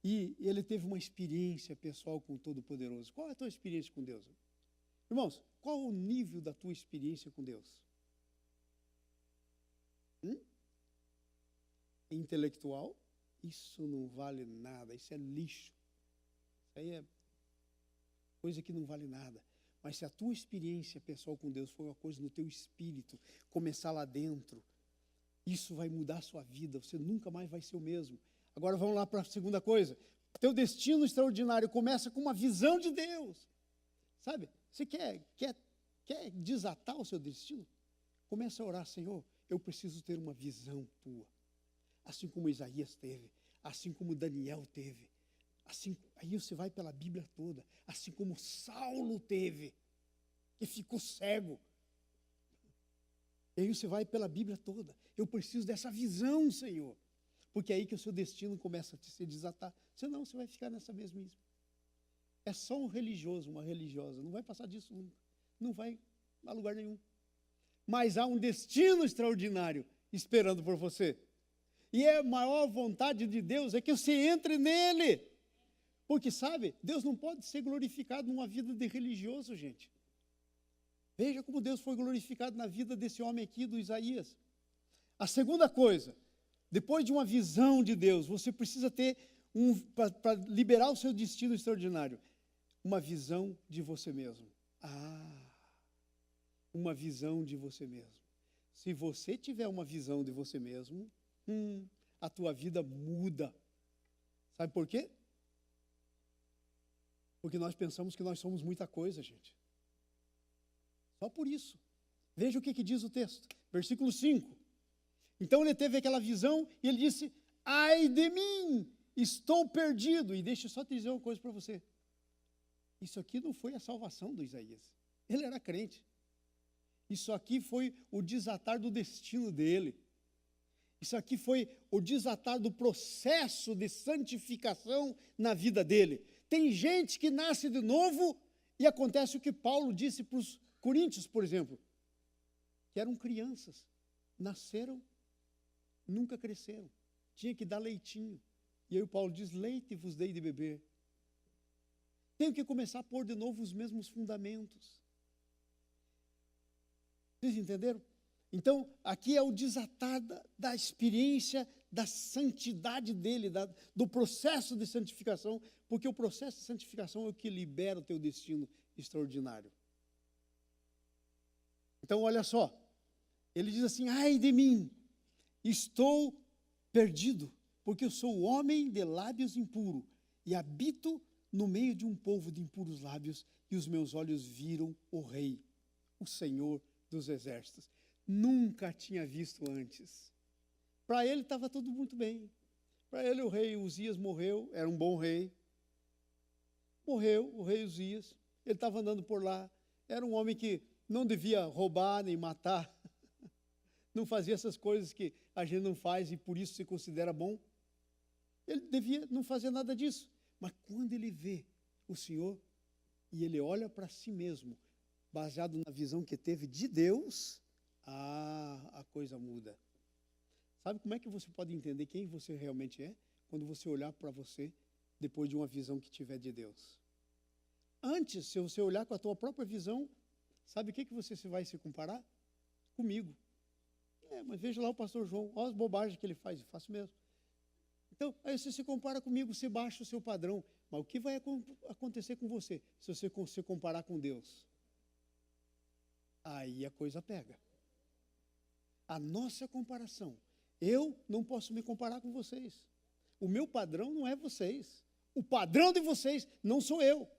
E ele teve uma experiência pessoal com o Todo-Poderoso. Qual é a tua experiência com Deus? Irmãos, qual o nível da tua experiência com Deus? Intelectual? Isso não vale nada, isso é lixo. Isso aí é coisa que não vale nada. Mas se a tua experiência pessoal com Deus for uma coisa no teu espírito, começar lá dentro, isso vai mudar a sua vida, você nunca mais vai ser o mesmo. Agora vamos lá para a segunda coisa. Teu destino extraordinário começa com uma visão de Deus. Sabe, você quer desatar o seu destino? Começa a orar, Senhor, eu preciso ter uma visão tua. Assim como Isaías teve, assim como Daniel teve. Assim, aí você vai pela Bíblia toda, assim como Saulo teve, que ficou cego. E aí você vai pela Bíblia toda. Eu preciso dessa visão, Senhor. Porque é aí que o seu destino começa a se desatar. Senão você vai ficar nessa mesmice. É só um religioso, uma religiosa. Não vai passar disso nunca. Não vai a lugar nenhum. Mas há um destino extraordinário esperando por você. E a maior vontade de Deus é que você entre nele. Porque, sabe, Deus não pode ser glorificado numa vida de religioso, gente. Veja como Deus foi glorificado na vida desse homem aqui, do Isaías. A segunda coisa, depois de uma visão de Deus, você precisa ter, para liberar o seu destino extraordinário, uma visão de você mesmo. Uma visão de você mesmo. Se você tiver uma visão de você mesmo, a tua vida muda. Sabe por quê? Porque nós pensamos que nós somos muita coisa, gente. Só por isso. Veja o que diz o texto. Versículo 5. Então ele teve aquela visão e ele disse, ai de mim, estou perdido. E deixa eu só te dizer uma coisa para você. Isso aqui não foi a salvação do Isaías. Ele era crente. Isso aqui foi o desatar do destino dele. Isso aqui foi o desatar do processo de santificação na vida dele. Tem gente que nasce de novo e acontece o que Paulo disse para os coríntios, por exemplo, que eram crianças, nasceram, nunca cresceram, tinha que dar leitinho. E aí o Paulo diz, leite vos dei de beber. Tenho que começar a pôr de novo os mesmos fundamentos. Vocês entenderam? Então, aqui é o desatar da experiência da santidade dele, do processo de santificação, porque o processo de santificação é o que libera o teu destino extraordinário. Então, olha só, ele diz assim, ai de mim, estou perdido, porque eu sou homem de lábios impuros, e habito no meio de um povo de impuros lábios, e os meus olhos viram o Rei, o Senhor dos Exércitos. Nunca tinha visto antes. Para ele estava tudo muito bem. Para ele o rei Uzias morreu, era um bom rei. Morreu o rei Uzias, ele estava andando por lá, era um homem que não devia roubar nem matar, não fazia essas coisas que a gente não faz e por isso se considera bom. Ele devia não fazer nada disso. Mas quando ele vê o Senhor e ele olha para si mesmo, baseado na visão que teve de Deus, a coisa muda. Sabe como é que você pode entender quem você realmente é? Quando você olhar para você depois de uma visão que tiver de Deus. Antes, se você olhar com a tua própria visão, sabe o que você vai se comparar? Comigo. Mas veja lá o pastor João, olha as bobagens que ele faz, eu faço mesmo. Então, aí você se compara comigo, você baixa o seu padrão. Mas o que vai acontecer com você se você se comparar com Deus? Aí a coisa pega. A nossa comparação. Eu não posso me comparar com vocês. O meu padrão não é vocês. O padrão de vocês não sou eu.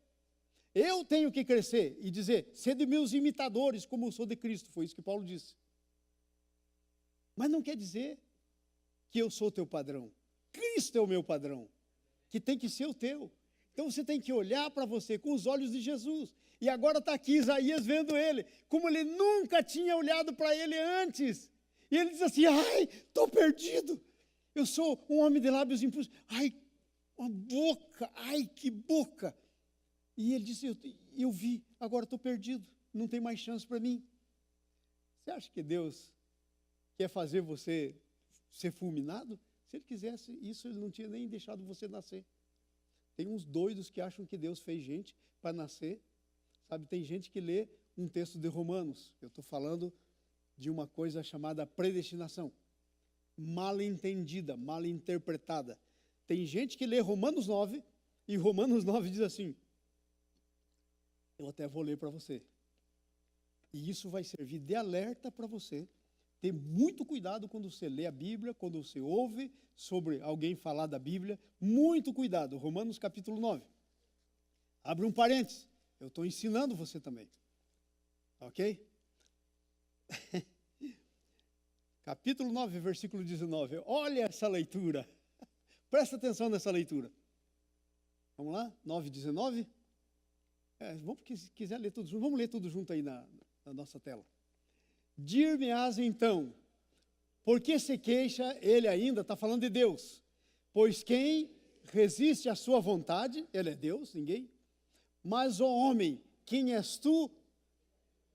Eu tenho que crescer e dizer, sede meus imitadores, como eu sou de Cristo. Foi isso que Paulo disse. Mas não quer dizer que eu sou o teu padrão. Cristo é o meu padrão, que tem que ser o teu. Então você tem que olhar para você com os olhos de Jesus. E agora está aqui Isaías vendo ele, como ele nunca tinha olhado para ele antes. E ele diz assim, ai, estou perdido. Eu sou um homem de lábios impuros. Ai, uma boca, ai, que boca. E ele disse, eu vi, agora estou perdido, não tem mais chance para mim. Você acha que Deus quer fazer você ser fulminado? Se ele quisesse isso, ele não tinha nem deixado você nascer. Tem uns doidos que acham que Deus fez gente para nascer. Sabe, tem gente que lê um texto de Romanos. Eu estou falando de uma coisa chamada predestinação. Mal entendida, mal interpretada. Tem gente que lê Romanos 9, e Romanos 9 diz assim, eu até vou ler para você. E isso vai servir de alerta para você. Ter muito cuidado quando você lê a Bíblia, quando você ouve sobre alguém falar da Bíblia. Muito cuidado. Romanos capítulo 9. Abre um parênteses. Eu estou ensinando você também. Ok? Capítulo 9, versículo 19. Olha essa leitura. Presta atenção nessa leitura. Vamos lá? 9, 19. Vamos, se quiser ler tudo junto, vamos ler tudo junto aí na nossa tela. Dir-me-ás então, por que se queixa ele ainda? Está falando de Deus. Pois quem resiste à sua vontade, ele é Deus, ninguém. Mas, ó homem, quem és tu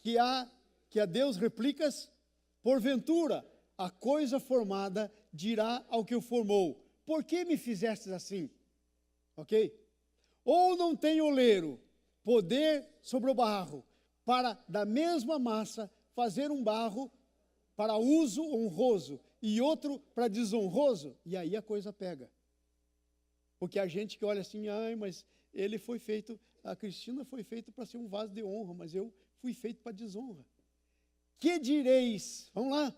que a Deus replicas? Porventura, a coisa formada dirá ao que o formou, por que me fizestes assim? Ok? Ou não tem oleiro poder sobre o barro, para da mesma massa fazer um barro para uso honroso e outro para desonroso? E aí a coisa pega. Porque a gente que olha assim, ai, mas ele foi feito, a Cristina foi feita para ser um vaso de honra, mas eu fui feito para desonra. Que direis? Vamos lá.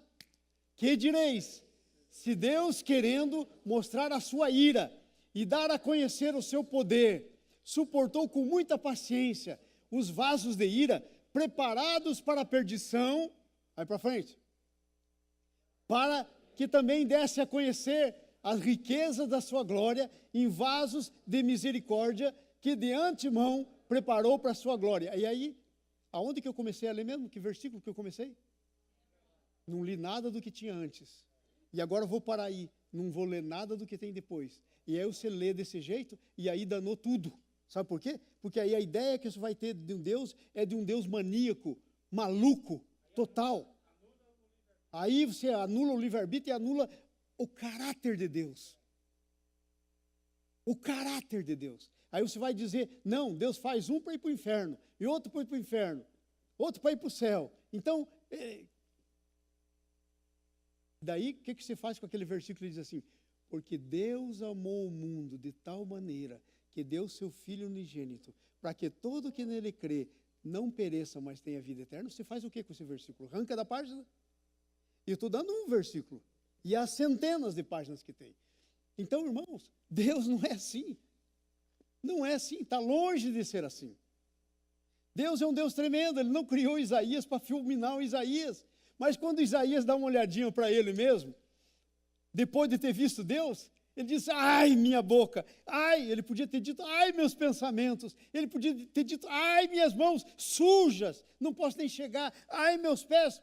Que direis? Se Deus, querendo mostrar a sua ira e dar a conhecer o seu poder, suportou com muita paciência os vasos de ira preparados para a perdição, vai para frente, para que também desse a conhecer as riquezas da sua glória em vasos de misericórdia que de antemão preparou para a sua glória. E aí, aonde que eu comecei a ler mesmo? Que versículo que eu comecei? Não li nada do que tinha antes. E agora eu vou parar aí, não vou ler nada do que tem depois. E aí você lê desse jeito, e aí danou tudo. Sabe por quê? Porque aí a ideia que você vai ter de um Deus é de um Deus maníaco, maluco, total. Aí você anula o livre-arbítrio e anula o caráter de Deus. O caráter de Deus. Aí você vai dizer, não, Deus faz um para ir para o inferno, e outro para ir para o inferno, outro para ir para o céu. Então, daí o que você faz com aquele versículo que diz assim, porque Deus amou o mundo de tal maneira que deu seu Filho unigênito, para que todo que nele crê não pereça, mas tenha vida eterna. Você faz o que com esse versículo? Arranca da página? E eu estou dando um versículo. E há centenas de páginas que tem. Então, irmãos, Deus não é assim. Não é assim, está longe de ser assim. Deus é um Deus tremendo, Ele não criou Isaías para fulminar o Isaías. Mas quando Isaías dá uma olhadinha para ele mesmo, depois de ter visto Deus, ele diz, ai, minha boca, ai, ele podia ter dito, ai, meus pensamentos, ele podia ter dito, ai, minhas mãos sujas, não posso nem chegar, ai, meus pés,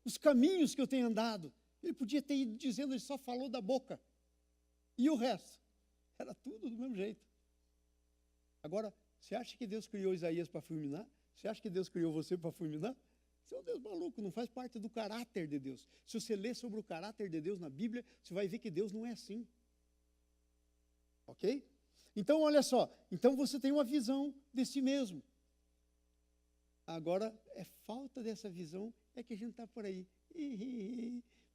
os caminhos que eu tenho andado. Ele podia ter ido dizendo, ele só falou da boca. E o resto? Era tudo do mesmo jeito. Agora, você acha que Deus criou Isaías para fulminar? Você acha que Deus criou você para fulminar? Você é um Deus maluco, não faz parte do caráter de Deus. Se você ler sobre o caráter de Deus na Bíblia, você vai ver que Deus não é assim. Ok? Então, olha só. Então, você tem uma visão de si mesmo. Agora, é falta dessa visão é que a gente está por aí.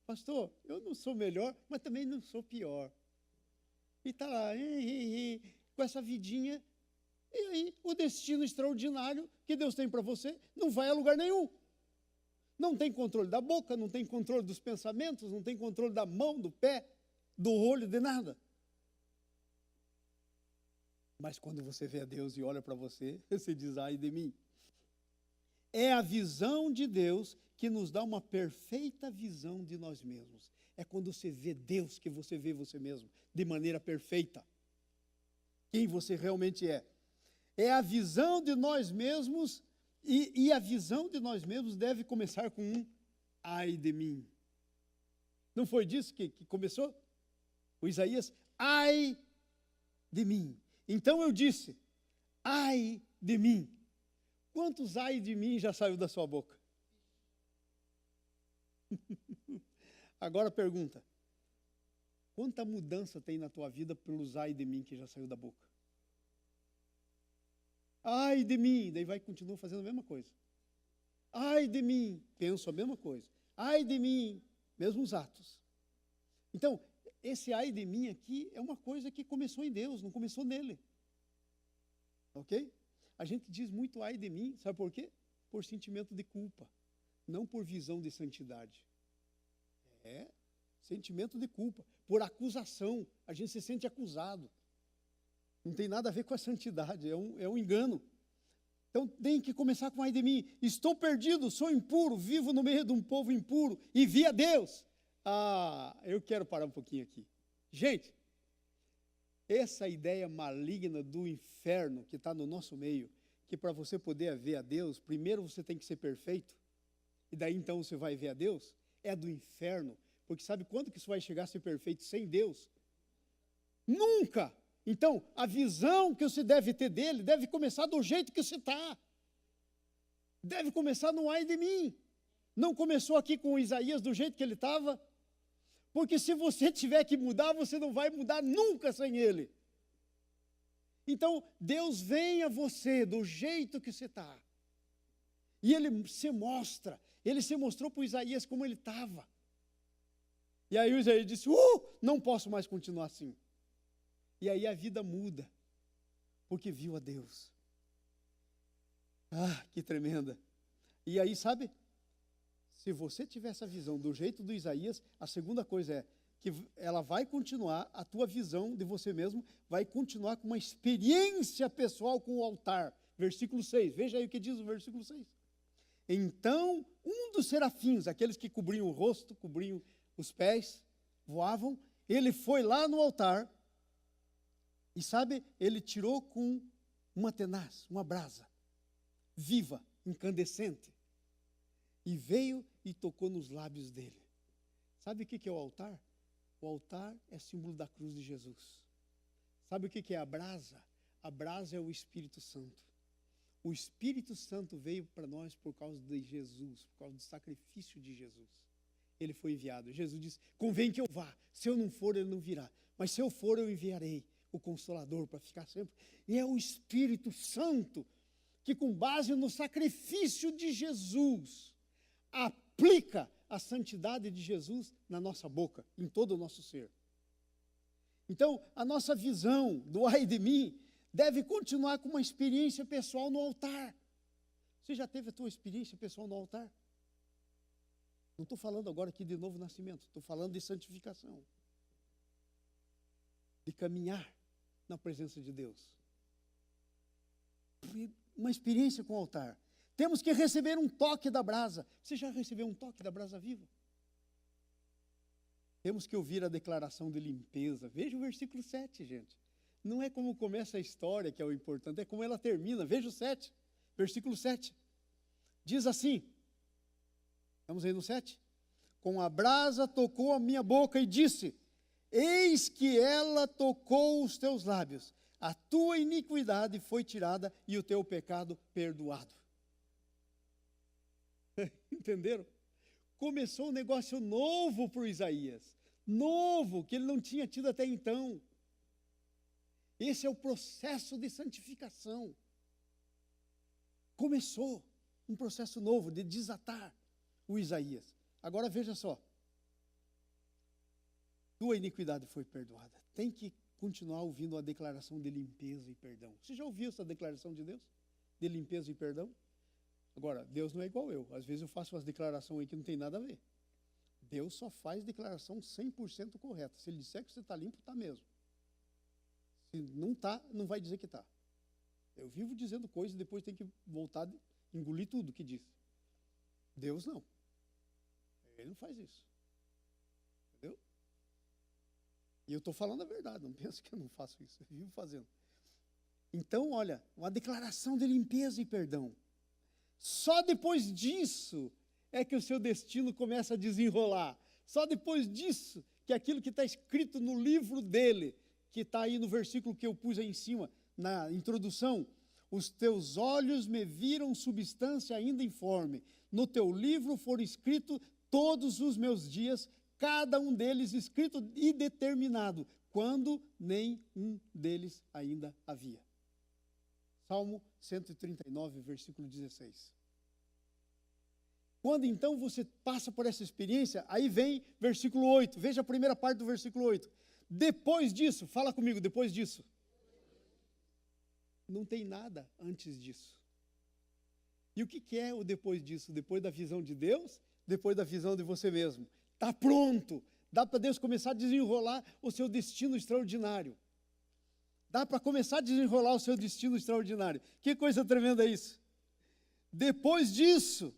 Pastor, eu não sou melhor, mas também não sou pior. E está lá, com essa vidinha. E aí, o destino extraordinário que Deus tem para você não vai a lugar nenhum. Não tem controle da boca, não tem controle dos pensamentos, não tem controle da mão, do pé, do olho, de nada. Mas quando você vê a Deus e olha para você, você diz, ai de mim. É a visão de Deus que nos dá uma perfeita visão de nós mesmos. É quando você vê Deus que você vê você mesmo, de maneira perfeita. Quem você realmente é. É a visão de nós mesmos. E a visão de nós mesmos deve começar com um ai de mim. Não foi disso que começou? O Isaías, ai de mim. Então eu disse, ai de mim. Quantos ai de mim já saiu da sua boca? Agora pergunta, quanta mudança tem na tua vida pelos ai de mim que já saiu da boca? Ai de mim, daí vai continuar fazendo a mesma coisa. Ai de mim, penso a mesma coisa. Ai de mim, mesmos atos. Então, esse ai de mim aqui é uma coisa que começou em Deus, não começou nele. Ok? A gente diz muito ai de mim, sabe por quê? Por sentimento de culpa, não por visão de santidade. É sentimento de culpa, por acusação, a gente se sente acusado. Não tem nada a ver com a santidade, é um engano. Então tem que começar com ai de mim. Estou perdido, sou impuro, vivo no meio de um povo impuro e vi a Deus. Eu quero parar um pouquinho aqui. Gente, essa ideia maligna do inferno que está no nosso meio, que para você poder ver a Deus, primeiro você tem que ser perfeito, e daí então você vai ver a Deus, é do inferno. Porque sabe quando que isso vai chegar a ser perfeito sem Deus? Nunca! Então, a visão que você deve ter dele deve começar do jeito que você está. Deve começar no ai de mim. Não começou aqui com Isaías do jeito que ele estava? Porque se você tiver que mudar, você não vai mudar nunca sem ele. Então, Deus vem a você do jeito que você está. E ele se mostra. Ele se mostrou para Isaías como ele estava. E aí o Isaías disse, não posso mais continuar assim. E aí a vida muda, porque viu a Deus. Que tremenda. E aí, sabe, se você tiver essa visão do jeito do Isaías, a segunda coisa é que ela vai continuar, a tua visão de você mesmo vai continuar com uma experiência pessoal com o altar. Versículo 6, veja aí o que diz o versículo 6. Então, um dos serafins, aqueles que cobriam o rosto, cobriam os pés, voavam, ele foi lá no altar. E sabe, ele tirou com uma tenaz, uma brasa, viva, incandescente, e veio e tocou nos lábios dele. Sabe o que é o altar? O altar é símbolo da cruz de Jesus. Sabe o que é a brasa? A brasa é o Espírito Santo. O Espírito Santo veio para nós por causa de Jesus, por causa do sacrifício de Jesus. Ele foi enviado. Jesus disse, convém que eu vá. Se eu não for, ele não virá. Mas se eu for, eu enviarei o Consolador para ficar sempre. E é o Espírito Santo que, com base no sacrifício de Jesus, aplica a santidade de Jesus na nossa boca, em todo o nosso ser. Então, a nossa visão do ai de mim deve continuar com uma experiência pessoal no altar. Você já teve a tua experiência pessoal no altar? Não estou falando agora aqui de novo nascimento, estou falando de santificação. De caminhar na presença de Deus. Uma experiência com o altar. Temos que receber um toque da brasa. Você já recebeu um toque da brasa viva? Temos que ouvir a declaração de limpeza. Veja o versículo 7, gente. Não é como começa a história que é o importante, é como ela termina. Veja o 7, versículo 7. Diz assim, vamos aí no 7? Com a brasa tocou a minha boca e disse, eis que ela tocou os teus lábios, a tua iniquidade foi tirada e o teu pecado perdoado. Entenderam? Começou um negócio novo para o Isaías, novo, que ele não tinha tido até então. Esse é o processo de santificação. Começou um processo novo de desatar o Isaías. Agora veja só. Tua iniquidade foi perdoada. Tem que continuar ouvindo a declaração de limpeza e perdão. Você já ouviu essa declaração de Deus? De limpeza e perdão? Agora, Deus não é igual eu. Às vezes eu faço umas declarações aí que não tem nada a ver. Deus só faz declaração 100% correta. Se Ele disser que você está limpo, está mesmo. Se não está, não vai dizer que está. Eu vivo dizendo coisas e depois tem que voltar a engolir tudo que diz. Deus não. Ele não faz isso. Entendeu? E eu estou falando a verdade, não penso que eu não faço isso, eu vivo fazendo. Então, olha, uma declaração de limpeza e perdão. Só depois disso é que o seu destino começa a desenrolar. Só depois disso que aquilo que está escrito no livro dele, que está aí no versículo que eu pus aí em cima, na introdução, os teus olhos me viram substância ainda informe, no teu livro foram escritos todos os meus dias, cada um deles escrito e determinado, quando nem um deles ainda havia. Salmo 139, versículo 16. Quando então você passa por essa experiência, aí vem versículo 8, veja a primeira parte do versículo 8. Depois disso, fala comigo, depois disso. Não tem nada antes disso. E o que é o depois disso? Depois da visão de Deus, depois da visão de você mesmo. Está pronto, dá para Deus começar a desenrolar o seu destino extraordinário. Dá para começar a desenrolar o seu destino extraordinário. Que coisa tremenda é isso. Depois disso,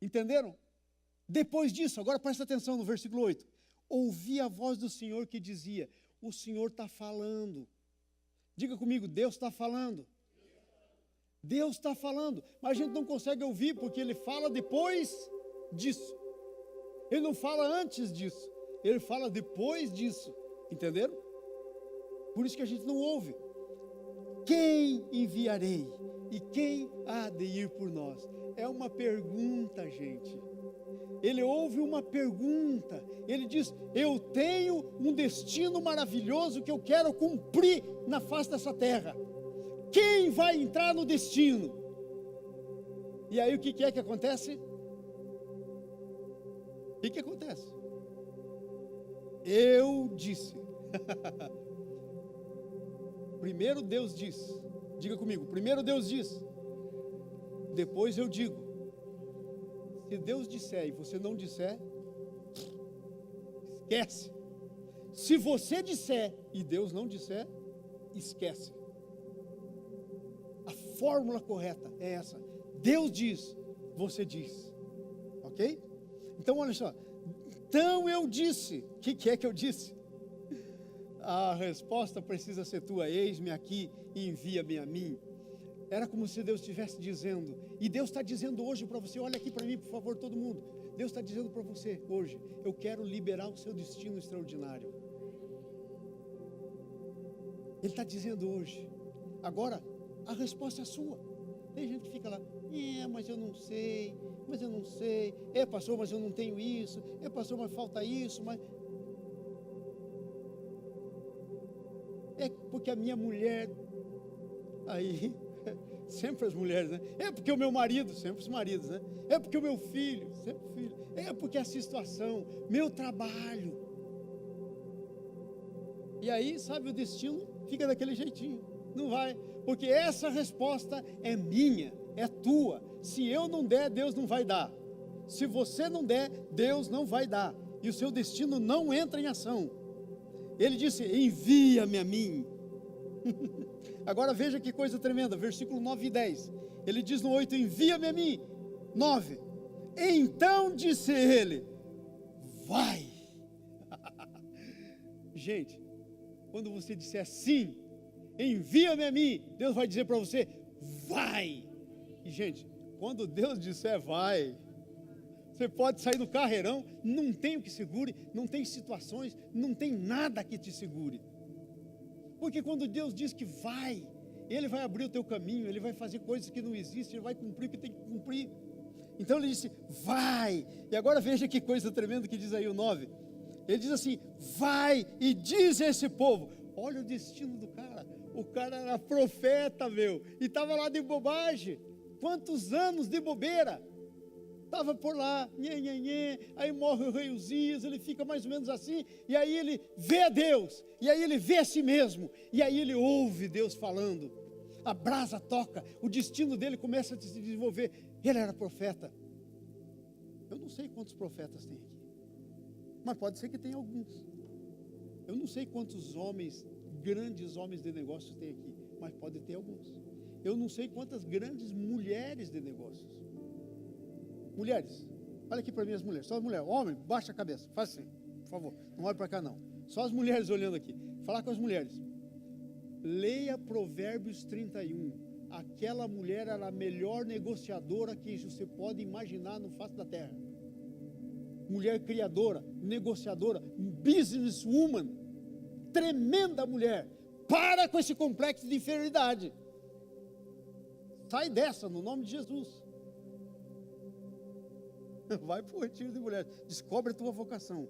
entenderam? Depois disso, agora presta atenção no versículo 8. Ouvi a voz do Senhor que dizia, o Senhor está falando. Diga comigo, Deus está falando. Deus está falando, mas a gente não consegue ouvir porque Ele fala depois disso. Ele não fala antes disso, Ele fala depois disso. Entenderam? Por isso que a gente não ouve. Quem enviarei? E quem há de ir por nós? É uma pergunta, gente. Ele ouve uma pergunta. Ele diz, eu tenho um destino maravilhoso que eu quero cumprir na face dessa terra. Quem vai entrar no destino? E aí o que é que acontece? O que acontece? Eu disse. Primeiro Deus diz. Diga comigo, primeiro Deus diz. Depois eu digo. Se Deus disser e você não disser, esquece. Se você disser e Deus não disser, esquece. A fórmula correta é essa. Deus diz, você diz. Ok? Então olha só. Então eu disse. O que é que eu disse? A resposta precisa ser tua. Eis-me aqui e envia-me a mim. Era como se Deus estivesse dizendo. E Deus está dizendo hoje para você. Olha aqui para mim, por favor, todo mundo. Deus está dizendo para você hoje. Eu quero liberar o seu destino extraordinário. Ele está dizendo hoje. Agora, a resposta é sua. Tem gente que fica lá, mas eu não sei, pastor, mas eu não tenho isso, pastor, mas falta isso, mas... É porque a minha mulher, aí, sempre as mulheres, né? É porque o meu marido, sempre os maridos, né? É porque o meu filho, sempre o filho. É porque a situação, meu trabalho. E aí, sabe, o destino fica daquele jeitinho, não vai. Porque essa resposta é minha, é tua. Se eu não der, Deus não vai dar. Se você não der, Deus não vai dar. E o seu destino não entra em ação. Ele disse, envia-me a mim. Agora veja que coisa tremenda, versículo 9 e 10. Ele diz no 8, envia-me a mim. 9. Então disse ele, vai. Gente, quando você disser sim, envia-me a mim, Deus vai dizer para você, vai. E gente, quando Deus disser vai, você pode sair do carreirão, não tem o que segure, não tem situações, não tem nada que te segure. Porque quando Deus diz que vai, Ele vai abrir o teu caminho, Ele vai fazer coisas que não existem, Ele vai cumprir o que tem que cumprir. Então Ele disse, vai. E agora veja que coisa tremenda que diz aí o 9. Ele diz assim, vai e diz a esse povo. Olha o destino do cara. O cara era profeta, meu, e estava lá de bobagem. Quantos anos de bobeira. Estava por lá, aí morre o rei Uzias, ele fica mais ou menos assim, e aí ele vê a Deus, e aí ele vê a si mesmo, e aí ele ouve Deus falando, a brasa toca, o destino dele começa a se desenvolver. Ele era profeta. Eu não sei quantos profetas tem aqui, mas pode ser que tenha alguns. Eu não sei quantos homens, grandes homens de negócios tem aqui, mas pode ter alguns. Eu não sei quantas grandes mulheres de negócios. Mulheres, olha aqui para mim as mulheres, só as mulheres, homem, baixa a cabeça, faz assim, por favor, não olhe para cá não, só as mulheres olhando aqui, falar com as mulheres, leia Provérbios 31, aquela mulher era a melhor negociadora que você pode imaginar no face da terra, mulher criadora, negociadora, businesswoman, tremenda mulher. Para com esse complexo de inferioridade. Sai dessa, no nome de Jesus. Vai para o retiro de mulheres. Descobre a tua vocação.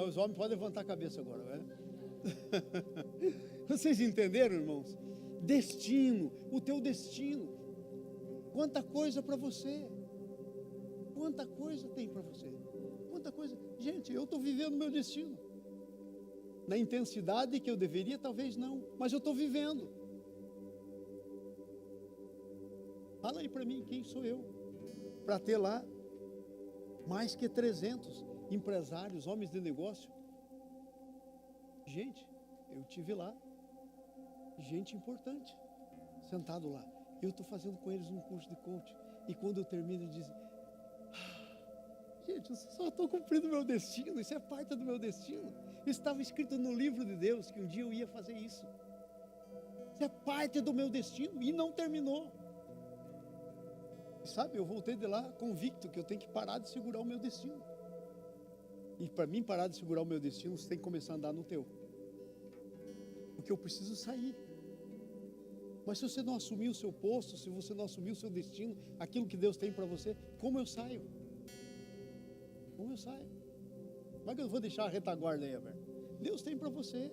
Os homens podem levantar a cabeça agora, né? Vocês entenderam, irmãos? Destino, o teu destino. Quanta coisa para você. Quanta coisa tem para você. Quanta coisa. Gente, eu estou vivendo o meu destino. Na intensidade que eu deveria, talvez não, mas eu estou vivendo. Fala aí para mim, quem sou eu? Para ter lá mais que 300 empresários, homens de negócio. Gente, eu tive lá, gente importante, sentado lá. Eu estou fazendo com eles um curso de coaching. E quando eu termino, eles dizem: gente, eu só estou cumprindo o meu destino, isso é parte do meu destino. Isso estava escrito no livro de Deus, que um dia eu ia fazer isso. Isso é parte do meu destino e não terminou. Sabe, eu voltei de lá convicto que eu tenho que parar de segurar o meu destino. E para mim parar de segurar o meu destino, você tem que começar a andar no teu. Porque eu preciso sair. Mas se você não assumir o seu posto, se você não assumir o seu destino, aquilo que Deus tem para você, como eu saio? Como eu saio? Como é que eu vou deixar a retaguarda aí, Alberto? Deus tem para você.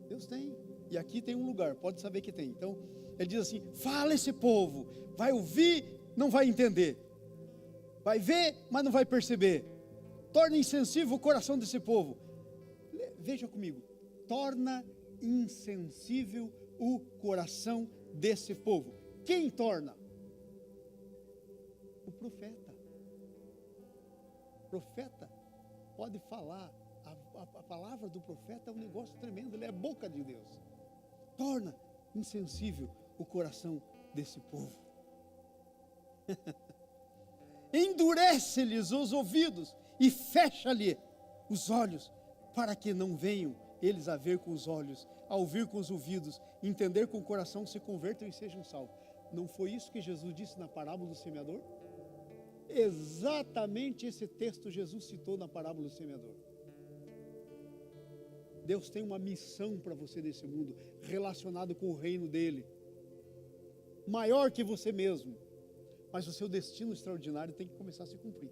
Deus tem. E aqui tem um lugar, pode saber que tem. Então, ele diz assim: fala esse povo, vai ouvir, não vai entender. Vai ver, mas não vai perceber. Torna insensível o coração desse povo. Veja comigo. Torna insensível o coração desse povo. Quem torna? O profeta. O profeta pode falar. A palavra do profeta é um negócio tremendo. Ele é a boca de Deus. Torna insensível o coração desse povo. Endurece-lhes os ouvidos e fecha-lhe os olhos, para que não venham eles a ver com os olhos, a ouvir com os ouvidos, entender com o coração, se convertam e sejam salvos. Não foi isso que Jesus disse na parábola do semeador? Exatamente esse texto Jesus citou na parábola do semeador. Deus tem uma missão para você nesse mundo, relacionado com o reino dele, maior que você mesmo. Mas o seu destino extraordinário tem que começar a se cumprir.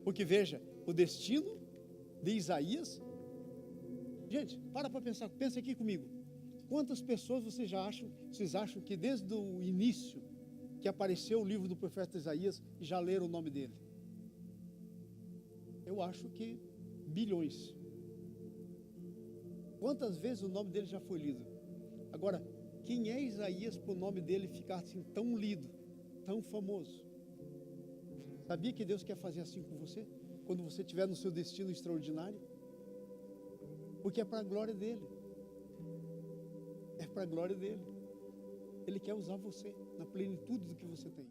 Porque veja, o destino de Isaías. Gente, para pensar, pensa aqui comigo. Quantas pessoas vocês acham que desde o início que apareceu o livro do profeta Isaías, já leram o nome dele? Eu acho que bilhões. Quantas vezes o nome dele já foi lido? Agora, quem é Isaías para o nome dele ficar assim tão lido, tão famoso? Sabia que Deus quer fazer assim com você? Quando você estiver no seu destino extraordinário? Porque é para a glória dele. É para a glória dele. Ele quer usar você na plenitude do que você tem.